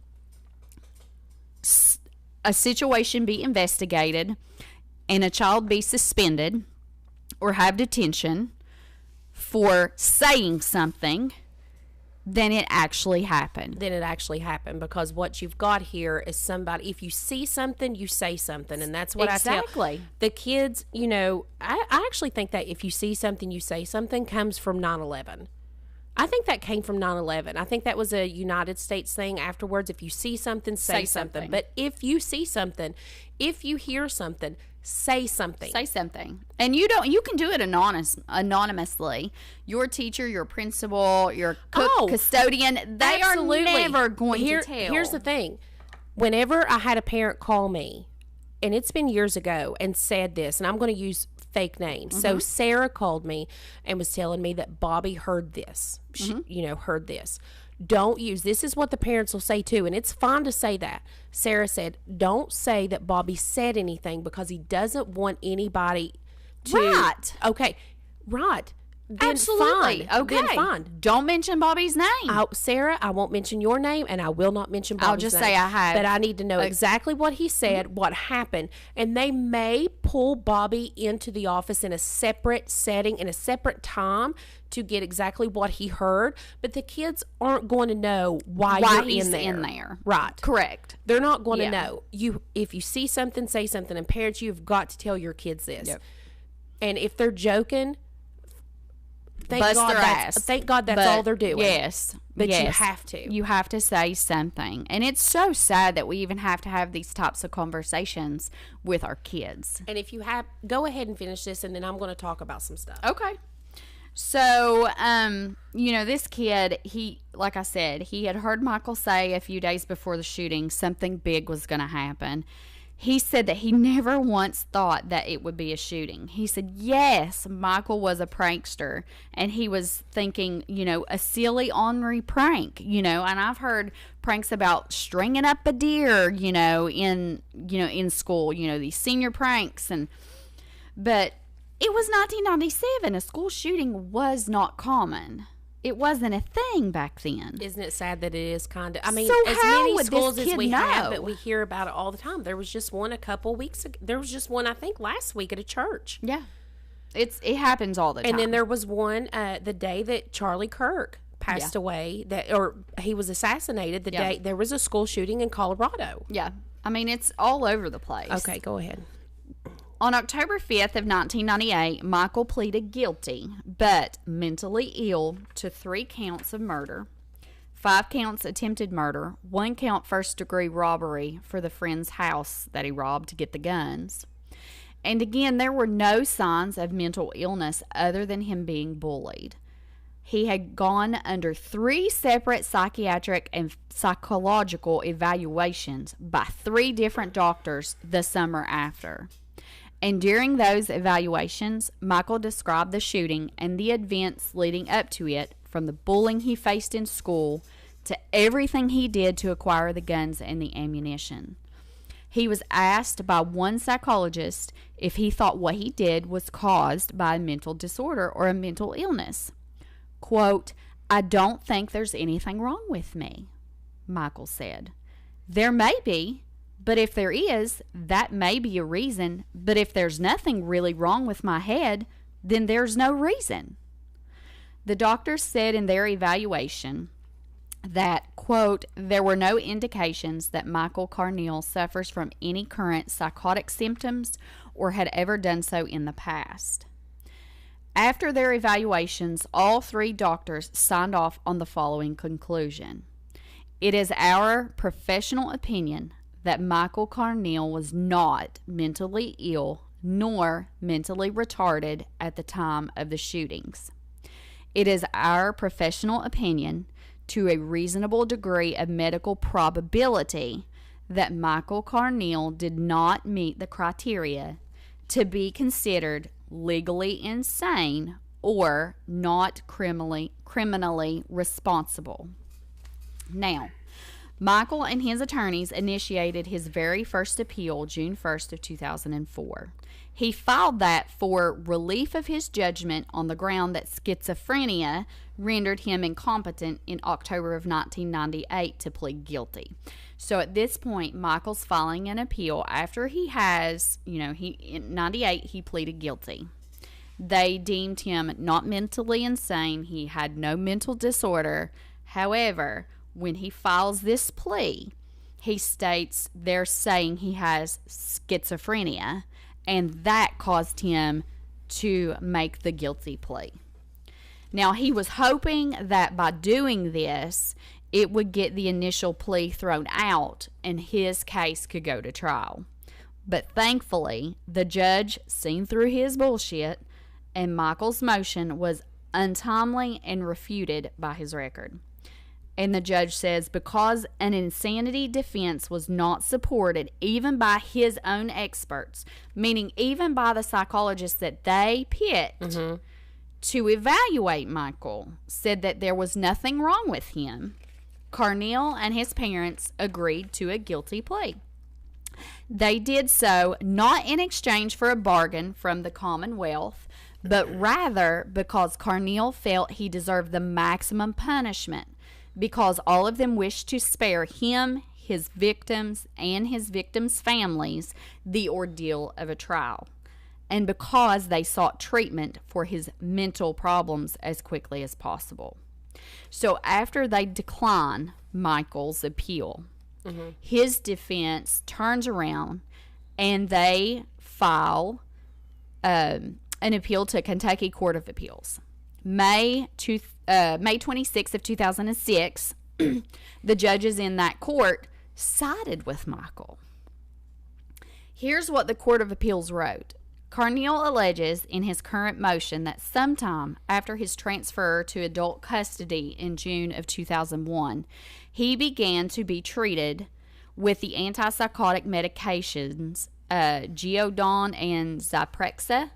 a situation be investigated and a child be suspended or have detention for saying something then it actually happened. Because what you've got here is somebody, if you see something, you say something. And that's what I tell the kids. You know, I actually think that if you see something, you say something comes from 9/11. I think that came from 9/11. I think that was a United States thing afterwards. If you see something, say something. But if you see something, if you hear something, say something. Say something. And you can do it anonymously. Your teacher, your principal, your cook, custodian, they absolutely. Are never going to tell. Here's the thing. Whenever I had a parent call me, and it's been years ago, and said this, and I'm going to use fake names. Mm-hmm. So Sarah called me and was telling me that Bobby heard this. She, heard this. Don't use, this is what the parents will say too, and it's fine to say that. Sarah said, don't say that Bobby said anything because he doesn't want anybody to. Right. Okay. Right. Then absolutely. Fine. Okay. Then fine. Don't mention Bobby's name. Sarah, I won't mention your name, and I will not mention Bobby's name. I'll just say I have. But I need to know exactly what he said, what happened. And they may pull Bobby into the office in a separate setting, in a separate time, to get exactly what he heard. But the kids aren't going to know why you're in there. Right. Correct. They're not going to know. If you see something, say something. And parents, you've got to tell your kids this. Yep. And if they're joking, Thank God that's all they're doing. Yes. But you have to. You have to say something. And it's so sad that we even have to have these types of conversations with our kids. And if you have, go ahead and finish this, and then I'm going to talk about some stuff. Okay. So, this kid, like I said, he had heard Michael say a few days before the shooting something big was going to happen. He said that he never once thought that it would be a shooting. He said, yes, Michael was a prankster, and he was thinking, a silly, ornery prank, and I've heard pranks about stringing up a deer, in school, these senior pranks, but it was 1997. A school shooting was not common. It wasn't a thing back then. Isn't it sad that it is kind of? I mean, so as many schools as we have, but we hear about it all the time. There was just one a couple weeks ago. There was just one, I think, last week at a church. Yeah, it happens all the time. And then there was one the day that Charlie Kirk passed away, or he was assassinated. The day there was a school shooting in Colorado. Yeah, I mean, it's all over the place. Okay, go ahead. On October 5th of 1998, Michael pleaded guilty, but mentally ill, to 3 counts of murder, 5 counts attempted murder, 1 count first-degree robbery for the friend's house that he robbed to get the guns. And again, there were no signs of mental illness other than him being bullied. He had gone under 3 separate psychiatric and psychological evaluations by 3 different doctors the summer after. And during those evaluations, Michael described the shooting and the events leading up to it, from the bullying he faced in school to everything he did to acquire the guns and the ammunition. He was asked by one psychologist if he thought what he did was caused by a mental disorder or a mental illness. Quote, "I don't think there's anything wrong with me," Michael said. "There may be. But if there is, that may be a reason. But if there's nothing really wrong with my head, then there's no reason." The doctors said in their evaluation that, quote, "there were no indications that Michael Carneal suffers from any current psychotic symptoms or had ever done so in the past." After their evaluations, all 3 doctors signed off on the following conclusion: "It is our professional opinion that Michael Carneal was not mentally ill nor mentally retarded at the time of the shootings. It is our professional opinion, to a reasonable degree of medical probability, that Michael Carneal did not meet the criteria to be considered legally insane or not criminally responsible." Now, Michael and his attorneys initiated his very first appeal June 1st of 2004. He filed that for relief of his judgment on the ground that schizophrenia rendered him incompetent in October of 1998 to plead guilty. So at this point, Michael's filing an appeal after he has, in 98, he pleaded guilty. They deemed him not mentally insane. He had no mental disorder. However, when he files this plea, he states they're saying he has schizophrenia, and that caused him to make the guilty plea. Now, he was hoping that by doing this, it would get the initial plea thrown out and his case could go to trial. But thankfully, the judge seen through his bullshit, and Michael's motion was untimely and refuted by his record. And the judge says because an insanity defense was not supported even by his own experts, meaning even by the psychologists that they picked to evaluate Michael, said that there was nothing wrong with him, Carneal and his parents agreed to a guilty plea. They did so not in exchange for a bargain from the Commonwealth, but rather because Carneal felt he deserved the maximum punishment, because all of them wished to spare him, his victims, and his victims' families the ordeal of a trial, and because they sought treatment for his mental problems as quickly as possible. So after they decline Michael's appeal, his defense turns around and they file an appeal to Kentucky Court of Appeals. May 26th of 2006, the judges in that court sided with Michael. Here's what the Court of Appeals wrote. Carneal alleges in his current motion that sometime after his transfer to adult custody in June of 2001, he began to be treated with the antipsychotic medications Geodon and Zyprexa.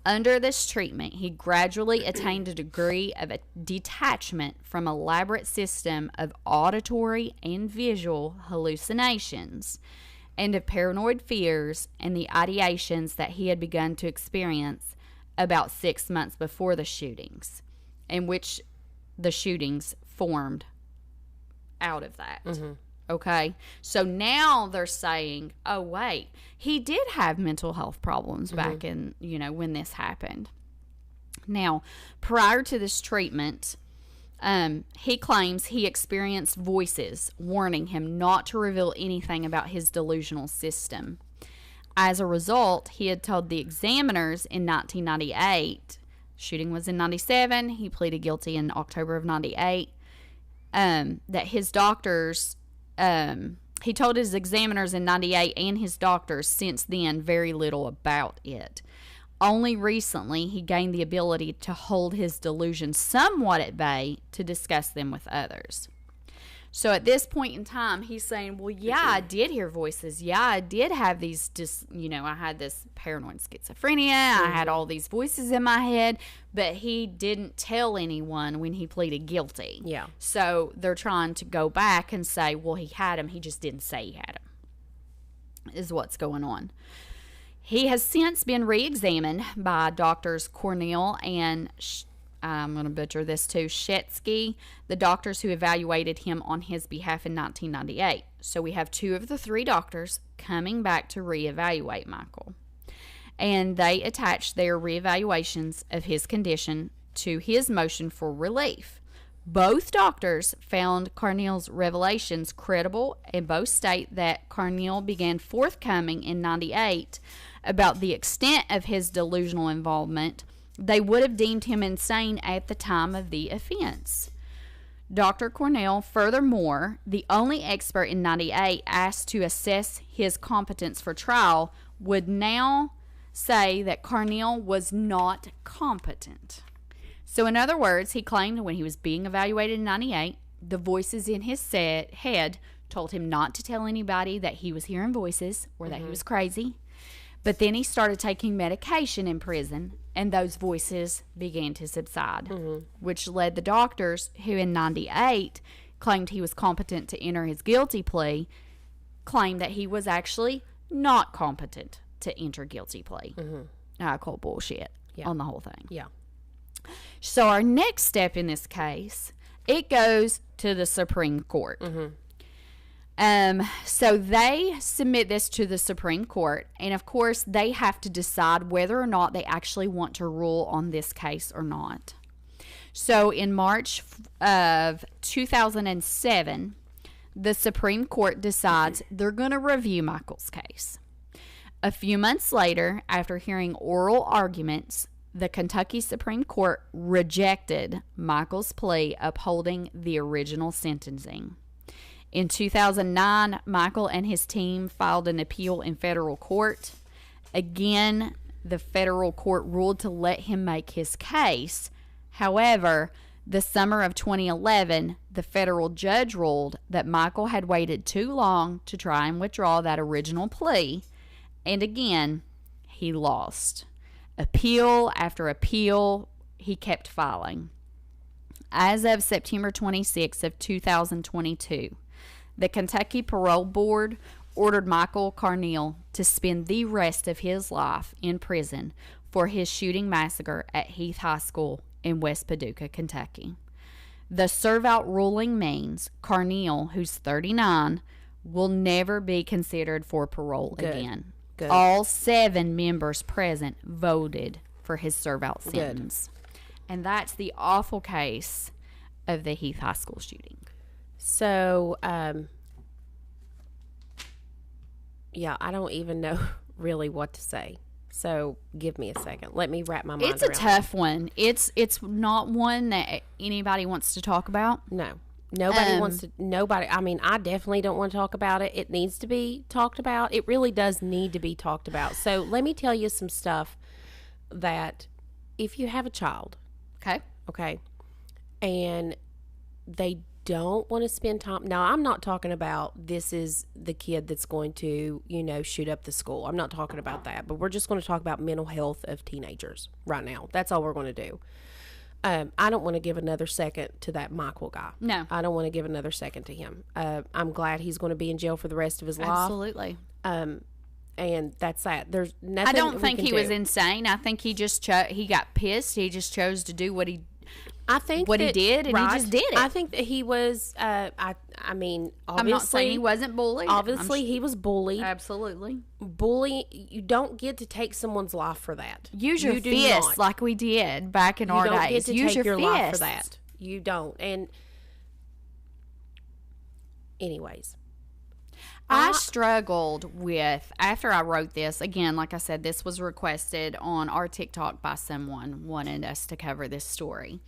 Under this treatment, he gradually attained a degree of a detachment from elaborate system of auditory and visual hallucinations and of paranoid fears and the ideations that he had begun to experience about 6 months before the shootings, in which the shootings formed out of that. Okay, so now they're saying, oh, wait, he did have mental health problems back in, when this happened. Now, prior to this treatment, he claims he experienced voices warning him not to reveal anything about his delusional system. As a result, he had told the examiners in 1998, shooting was in 97, he pleaded guilty in October of 98, that his doctors... he told his examiners in 98 and his doctors since then very little about it. Only recently he gained the ability to hold his delusions somewhat at bay to discuss them with others. So at this point in time, he's saying, well, yeah, I did hear voices. Yeah, I did have these, I had this paranoid schizophrenia. I had all these voices in my head, but he didn't tell anyone when he pleaded guilty. Yeah. So they're trying to go back and say, well, he had them. He just didn't say he had them, is what's going on. He has since been re-examined by doctors Carneal and I'm going to butcher this too, Shetsky, the doctors who evaluated him on his behalf in 1998. So we have 2 of the 3 doctors coming back to reevaluate Michael. And they attached their reevaluations of his condition to his motion for relief. Both doctors found Carneal's revelations credible, and both state that Carneal began forthcoming in 98 about the extent of his delusional involvement. They would have deemed him insane at the time of the offense. Dr. Carneal, furthermore, the only expert in 98 asked to assess his competence for trial, would now say that Carneal was not competent. So in other words, he claimed when he was being evaluated in 98, the voices in his head told him not to tell anybody that he was hearing voices or that he was crazy. But then he started taking medication in prison, and those voices began to subside, which led the doctors, who in 98 claimed he was competent to enter his guilty plea, claimed that he was actually not competent to enter guilty plea. I call bullshit on the whole thing. Yeah. So our next step in this case, it goes to the Supreme Court. So they submit this to the Supreme Court, and of course they have to decide whether or not they actually want to rule on this case or not. So in March of 2007, the Supreme Court decides they're going to review Michael's case. A few months later, after hearing oral arguments, the Kentucky Supreme Court rejected Michael's plea, upholding the original sentencing. In 2009, Michael and his team filed an appeal in federal court. Again, the federal court ruled to let him make his case. However, the summer of 2011, the federal judge ruled that Michael had waited too long to try and withdraw that original plea. And again, he lost. Appeal after appeal, he kept filing. As of September 26th of 2022, the Kentucky Parole Board ordered Michael Croyle to spend the rest of his life in prison for his shooting massacre at Heath High School in West Paducah, Kentucky. The serve-out ruling means Croyle, who's 39, will never be considered for parole again. Good. All 7 members present voted for his serve-out sentence. And that's the awful case of the Heath High School shooting. So, yeah, I don't even know really what to say. So, give me a second. Let me wrap my mind around it. It's a tough one. It's not one that anybody wants to talk about. No. Nobody wants to. Nobody. I mean, I definitely don't want to talk about it. It needs to be talked about. It really does need to be talked about. So, let me tell you some stuff that if you have a child, okay, and they don't want to spend time. Now, I'm not talking about this is the kid that's going to, shoot up the school. I'm not talking about that. But we're just going to talk about mental health of teenagers right now. That's all we're going to do. I don't want to give another second to that Michael guy. No. I don't want to give another second to him. I'm glad he's going to be in jail for the rest of his life. Absolutely. And that's that. There's nothing. I don't think he was insane. I think he just he got pissed. He just chose to do what he did, and he just did it. I think that he was. I mean, obviously, I'm not saying he wasn't bullied. Obviously, he was bullied. Absolutely. Bullying. You don't get to take someone's life for that. Use your fist like we did back in our days. You don't get to take your life for that. You don't. And anyways. I struggled with, after I wrote this, again, like I said, this was requested on our TikTok by someone wanting us to cover this story.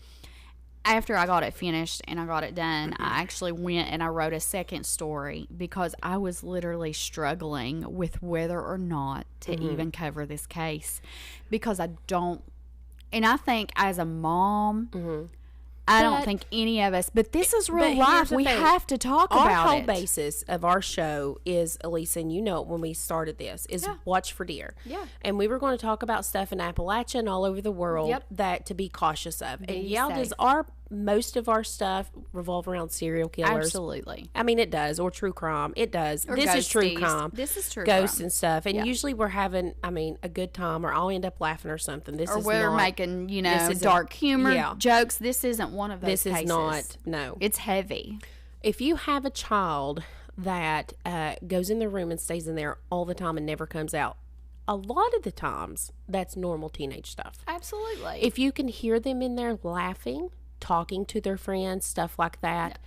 After I got it finished and I got it done, I actually went and I wrote a second story because I was literally struggling with whether or not to even cover this case. Because I don't, and I think as a mom, I don't think any of us, but this is real life. We have to talk about it. Our whole basis of our show is, Elisa, and you know it when we started this, is watch for deer. Yeah. And we were going to talk about stuff in Appalachia and all over the world that to be cautious of. And does most of our stuff revolve around serial killers? Absolutely. I mean, it does. Or true crime. It does. Or this is true ghosties. crime. This is true Ghosts crime. and stuff. And usually we're having, a good time, or I'll end up laughing or something. Or we're making, dark humor jokes. This isn't one of those cases. This is not, no. It's heavy. If you have a child that goes in the room and stays in there all the time and never comes out, a lot of the times that's normal teenage stuff. Absolutely. If you can hear them in there laughing, talking to their friends, stuff like that,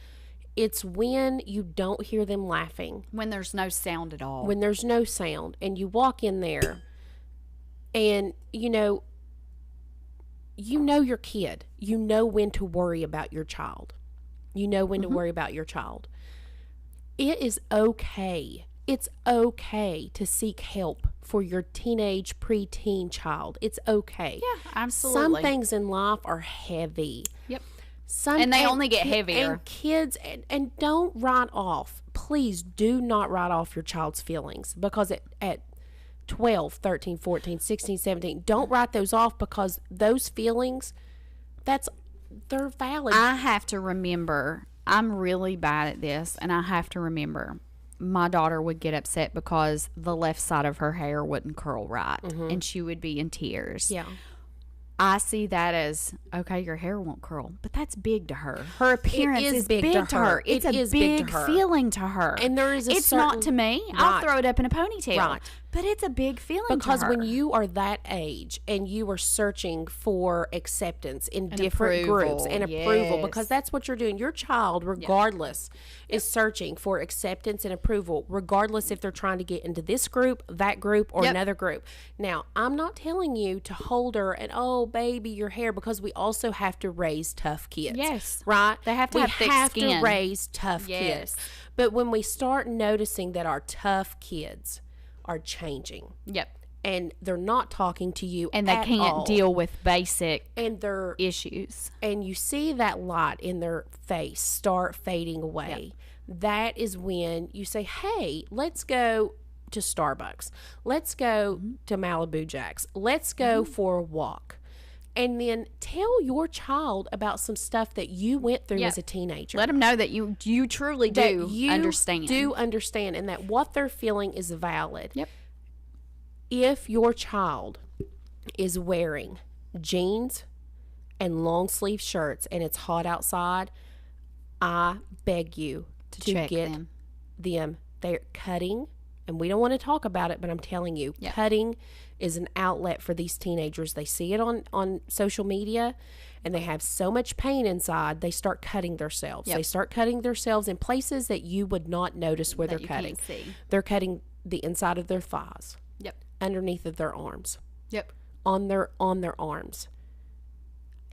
it's when you don't hear them laughing. When there's no sound at all. When there's no sound. And you walk in there and, you know your kid. You know when to worry about your child. You know when to worry about your child. It is okay. It's okay to seek help for your teenage, preteen child. It's okay. Yeah, absolutely. Some things in life are heavy. Yep. And they only get heavier. And kids, and don't write off. Please do not write off your child's feelings, because at 12, 13, 14, 16, 17, don't write those off, because those feelings, they're valid. I have to remember, I'm really bad at this, and I have to remember, my daughter would get upset because the left side of her hair wouldn't curl right, and she would be in tears. Yeah. I see that as, okay, your hair won't curl, but that's big to her. Her appearance is big to her. It's a big feeling to her. And there is it's not to me. I'll throw it up in a ponytail. Right. But it's a big feeling because to her. when you are that age and you are searching for acceptance in different groups and approval, because that's what you're doing. Your child, regardless, is searching for acceptance and approval, regardless if they're trying to get into this group, that group, or another group. Now, I'm not telling you to hold her and, oh, baby, your hair, because we also have to raise tough kids. Yes. Right? They have to have thick skin. We have to raise tough kids. But when we start noticing that our tough kids are changing. Yep. And they're not talking to you and they at can't all. deal with basic and their issues. And you see that light in their face start fading away. That is when you say, hey, let's go to Starbucks. Let's go to Malibu Jack's. Let's go for a walk. And then tell your child about some stuff that you went through as a teenager. Let them know that you truly do understand. Do understand, and that what they're feeling is valid. Yep. If your child is wearing jeans and long sleeve shirts and it's hot outside, I beg you to check get them. They're cutting, and we don't want to talk about it, but I'm telling you, cutting is an outlet for these teenagers. They see it on social media, and they have so much pain inside, they start cutting themselves. They start cutting themselves in places that you would not notice where they're cutting. They're cutting the inside of their thighs. Yep. Underneath of their arms. Yep. On their arms.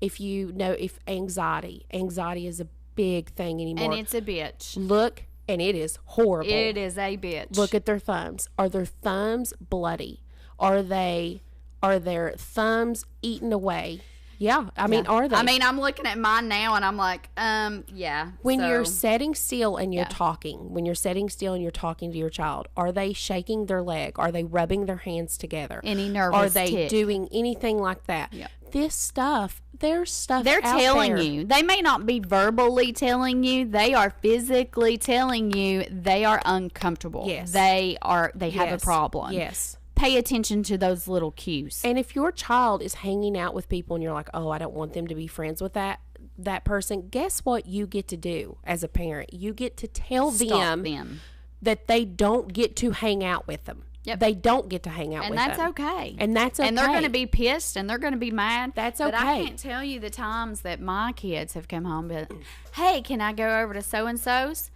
If you know, if anxiety is a big thing anymore. And it's a bitch. Look, and it is horrible. It is a bitch. Look at their thumbs. Are their thumbs bloody? Are their thumbs eaten away? Yeah. I mean, are they? I mean, I'm looking at mine now and I'm like, yeah. When you're setting still and you're talking, to your child, are they shaking their leg? Are they rubbing their hands together? Any nervous Are they tick. doing anything like that? Yeah. This stuff, there's stuff they're out telling there. you. They may not be verbally telling you. They are physically telling you they are uncomfortable. Yes. They have a problem. Yes. Pay attention to those little cues. And if your child is hanging out with people and you're like, oh, I don't want them to be friends with that person, guess what you get to do as a parent? You get to tell them that they don't get to hang out with them. Yep. They don't get to hang out with them. And that's okay. And that's okay. And they're going to be pissed and they're going to be mad. That's okay. But I can't tell you the times that my kids have come home and been, hey, can I go over to so-and-so's?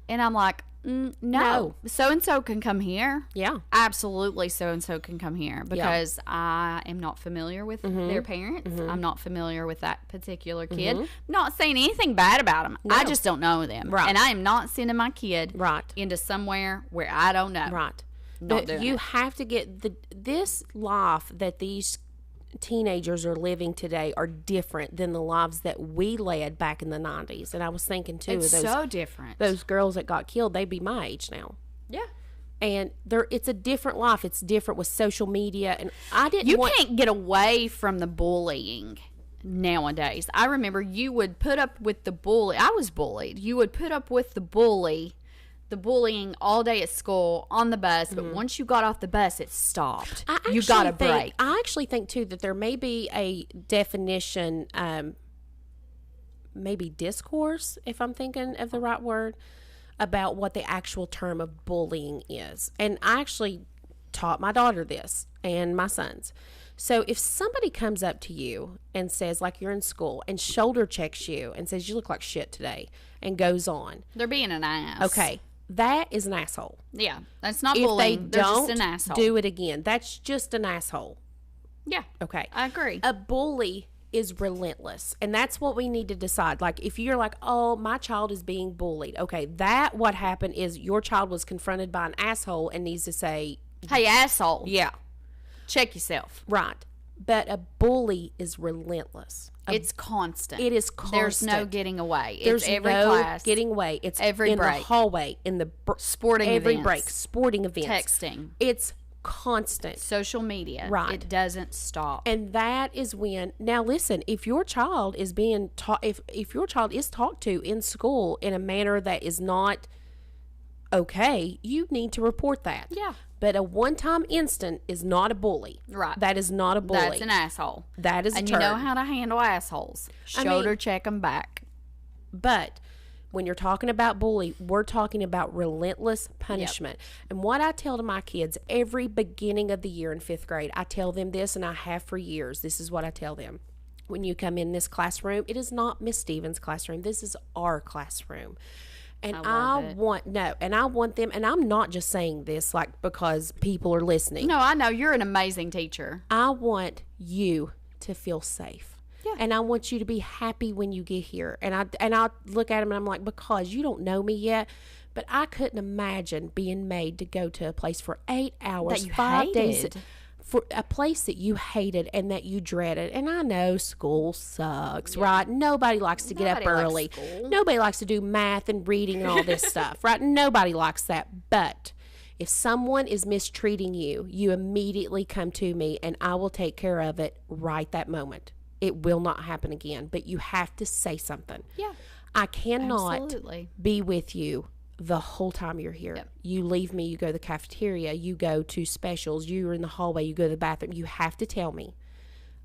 And I'm like, no. So-and-so can come here. Yeah. Absolutely, so-and-so can come here because I am not familiar with their parents. I'm not familiar with that particular kid. I'm not saying anything bad about them. No. I just don't know them. Right. And I am not sending my kid right. into somewhere where I don't know. Right. Not but you have to get this life that these teenagers are living today are different than the lives that we led back in the 90s. And I was thinking too, it's of those, so different. Those girls that got killed, they'd be my age now. Yeah. And it's a different life. It's different with social media. And you can't get away from the bullying nowadays. I remember you would put up with the bully. I was bullied. You would put up with the bullying all day at school, on the bus, but once you got off the bus, it stopped. You got a break. I actually think, too, that there may be a definition, maybe discourse, if I'm thinking of the right word, about what the actual term of bullying is. And I actually taught my daughter this and my sons. So if somebody comes up to you and says, like you're in school, and shoulder checks you and says, you look like shit today, and goes on. They're being an ass. Okay. That is an asshole. Yeah, that's not bullying. They're just an asshole. Do it again. That's just an asshole. Yeah. Okay. I agree. A bully is relentless, and that's what we need to decide. Like, if you're like, oh, my child is being bullied. Okay, what happened is your child was confronted by an asshole and needs to say, hey, asshole. Yeah. Check yourself. Right. But a bully is relentless. It's constant. It is constant. There's no getting away. There's every no class. getting away. It's every in break. The hallway, in the sporting every events. break, sporting events, texting. It's constant. Social media. Right. It doesn't stop. And that is when, now listen, if your child is being taught, if your child is talked to in school in a manner that is not okay, you need to report that. Yeah. But a one-time instant is not a bully. Right. That is not a bully. That's an asshole. That is a and turd. you know how to handle assholes. Shoulder check them back. But when you're talking about bully, we're talking about relentless punishment. And what I tell to my kids every beginning of the year in 5th grade, I tell them this, and I have for years. This is what I tell them. When you come in this classroom, it is not Miss Stevens' classroom. This is our classroom. And I want them, and I'm not just saying this like because people are listening. No, I know. You're an amazing teacher. I want you to feel safe. Yeah. And I want you to be happy when you get here. And I look at them and I'm like, because you don't know me yet, but I couldn't imagine being made to go to a place for 8 hours, 5 days, for a place that you hated and that you dreaded. And I know school sucks, right? Nobody likes to get up early. Nobody likes to do math and reading and all this stuff, right? Nobody likes that. But if someone is mistreating you, you immediately come to me and I will take care of it right that moment. It will not happen again, but you have to say something. Yeah. I cannot be with you the whole time you're here. Yep. You leave me, you go to the cafeteria, you go to specials, you're in the hallway, you go to the bathroom. You have to tell me.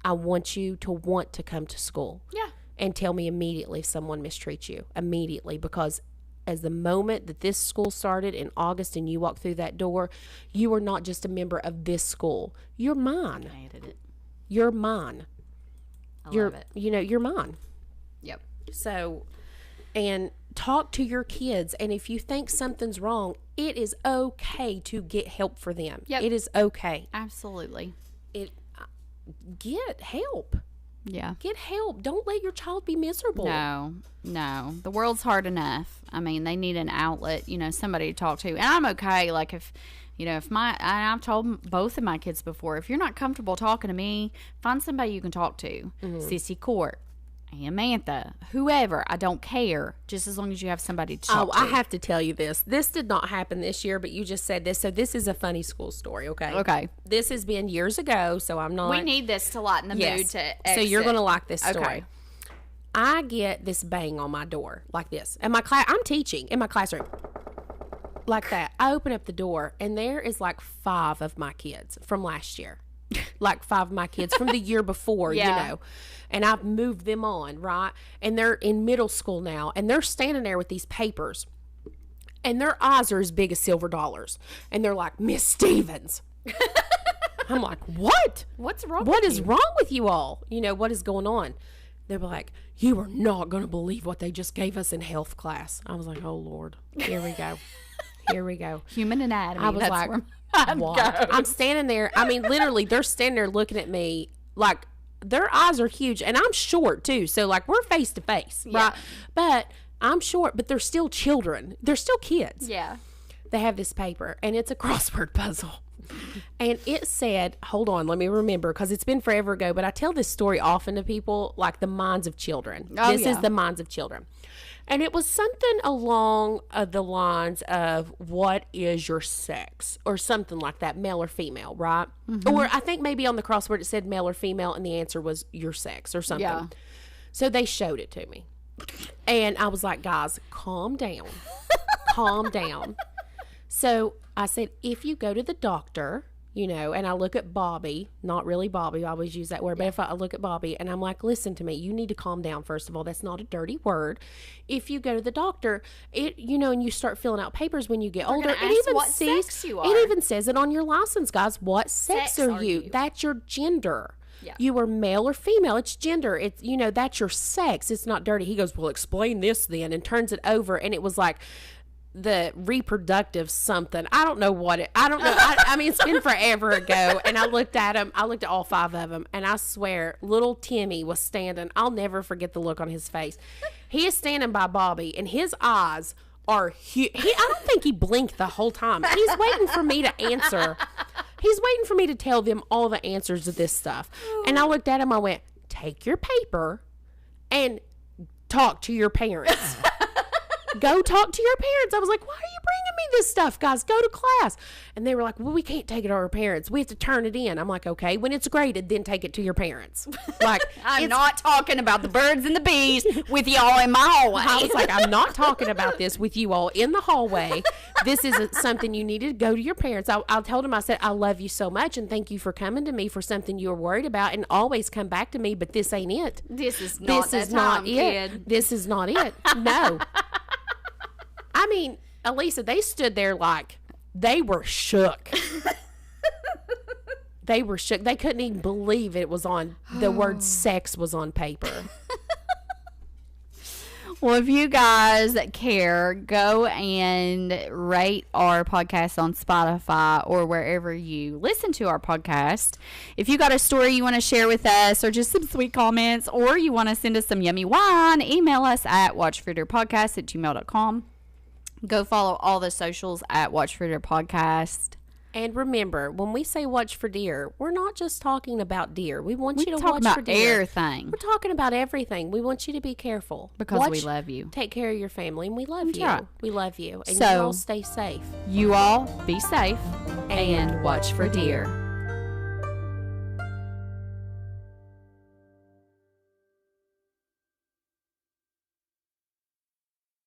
I want you to want to come to school. Yeah. And tell me immediately if someone mistreats you. Immediately, because as the moment that this school started in August and you walked through that door, you are not just a member of this school. You're mine. I hated it. You're mine. Love it. You're mine. Yep. So, and talk to your kids. And if you think something's wrong, it is okay to get help for them. Yep. It is okay. Absolutely. Get help. Yeah. Get help. Don't let your child be miserable. No. The world's hard enough. I mean, they need an outlet, somebody to talk to. And I'm okay. Like if I've told both of my kids before, if you're not comfortable talking to me, find somebody you can talk to. Sissy Court, Amantha, whoever. I don't care. Just as long as you have somebody to talk to. I have to tell you this. This did not happen this year, but you just said this. So this is a funny school story, okay? Okay. This has been years ago, so I'm not. We need this to lighten the mood to exit. So you're going to like this story. Okay. I get this bang on my door like this. And I'm teaching in my classroom. Like that. I open up the door and there is like 5 of my kids from last year. Like 5 of my kids from the year before, And I've moved them on, right? And they're in middle school now. And they're standing there with these papers. And their eyes are as big as silver dollars. And they're like, Miss Stevens. I'm like, what? What's wrong What is wrong with you all? What is going on? They were like, you are not going to believe what they just gave us in health class. I was like, oh, Lord. Here we go. Here we go. Human anatomy. I was like, what? I'm standing there. I mean, literally, they're standing there looking at me like their eyes are huge. And I'm short, too. So, like, we're face to face, right? But I'm short, but they're still children. They're still kids. Yeah. They have this paper, and it's a crossword puzzle. And it said, hold on, let me remember, because it's been forever ago, but I tell this story often to people, like the minds of children. This is the minds of children. And it was something along the lines of, what is your sex? Or something like that, male or female, right? Mm-hmm. Or I think maybe on the crossword it said male or female, and the answer was your sex or something. Yeah. So they showed it to me. And I was like, guys, calm down. Calm down. So I said, if you go to the doctor, and I look at Bobby, not really Bobby, I always use that word, but if I look at Bobby and I'm like, listen to me, you need to calm down, first of all. That's not a dirty word. If you go to the doctor, and you start filling out papers when you get older, sex you are. It even says it on your license, guys. What sex are you? That's your gender. Yeah. You are male or female. It's gender. It's, that's your sex. It's not dirty. He goes, well, explain this then, and turns it over. And it was like, the reproductive something. I don't know what it, I don't know. I mean, it's been forever ago. And I looked at him. I looked at all 5 of them. And I swear, little Timmy was standing. I'll never forget the look on his face. He is standing by Bobby, and his eyes are huge. I don't think he blinked the whole time. He's waiting for me to answer. He's waiting for me to tell them all the answers to this stuff. And I looked at him. I went, take your paper and talk to your parents. Go talk to your parents. I was like, why are you bringing me this stuff, guys? Go to class. And they were like, well, we can't take it to our parents. We have to turn it in. I'm like, okay, when it's graded, then take it to your parents. Like, I'm not talking about the birds and the bees with y'all in my hallway. I was like, I'm not talking about this with you all in the hallway. This isn't something you need to go to your parents. I told him, I said, I love you so much, and thank you for coming to me for something you were worried about, and always come back to me, but this ain't it. This is not it. This is not it. No. I mean, Elisa, they stood there like they were shook. They were shook. They couldn't even believe it was on, the word sex was on paper. Well, if you guys care, go and rate our podcast on Spotify or wherever you listen to our podcast. If you got a story you want to share with us, or just some sweet comments, or you want to send us some yummy wine, email us at watchfruiterpodcast@gmail.com. Go follow all the socials at watchfruiterpodcast. And remember, when we say watch for deer, we're not just talking about deer. We want you to watch about for deer. everything. We're talking about everything. We want you to be careful. Because we love you. Take care of your family, and we love you. right. We love you. And So, you all stay safe. You all be safe and watch for deer.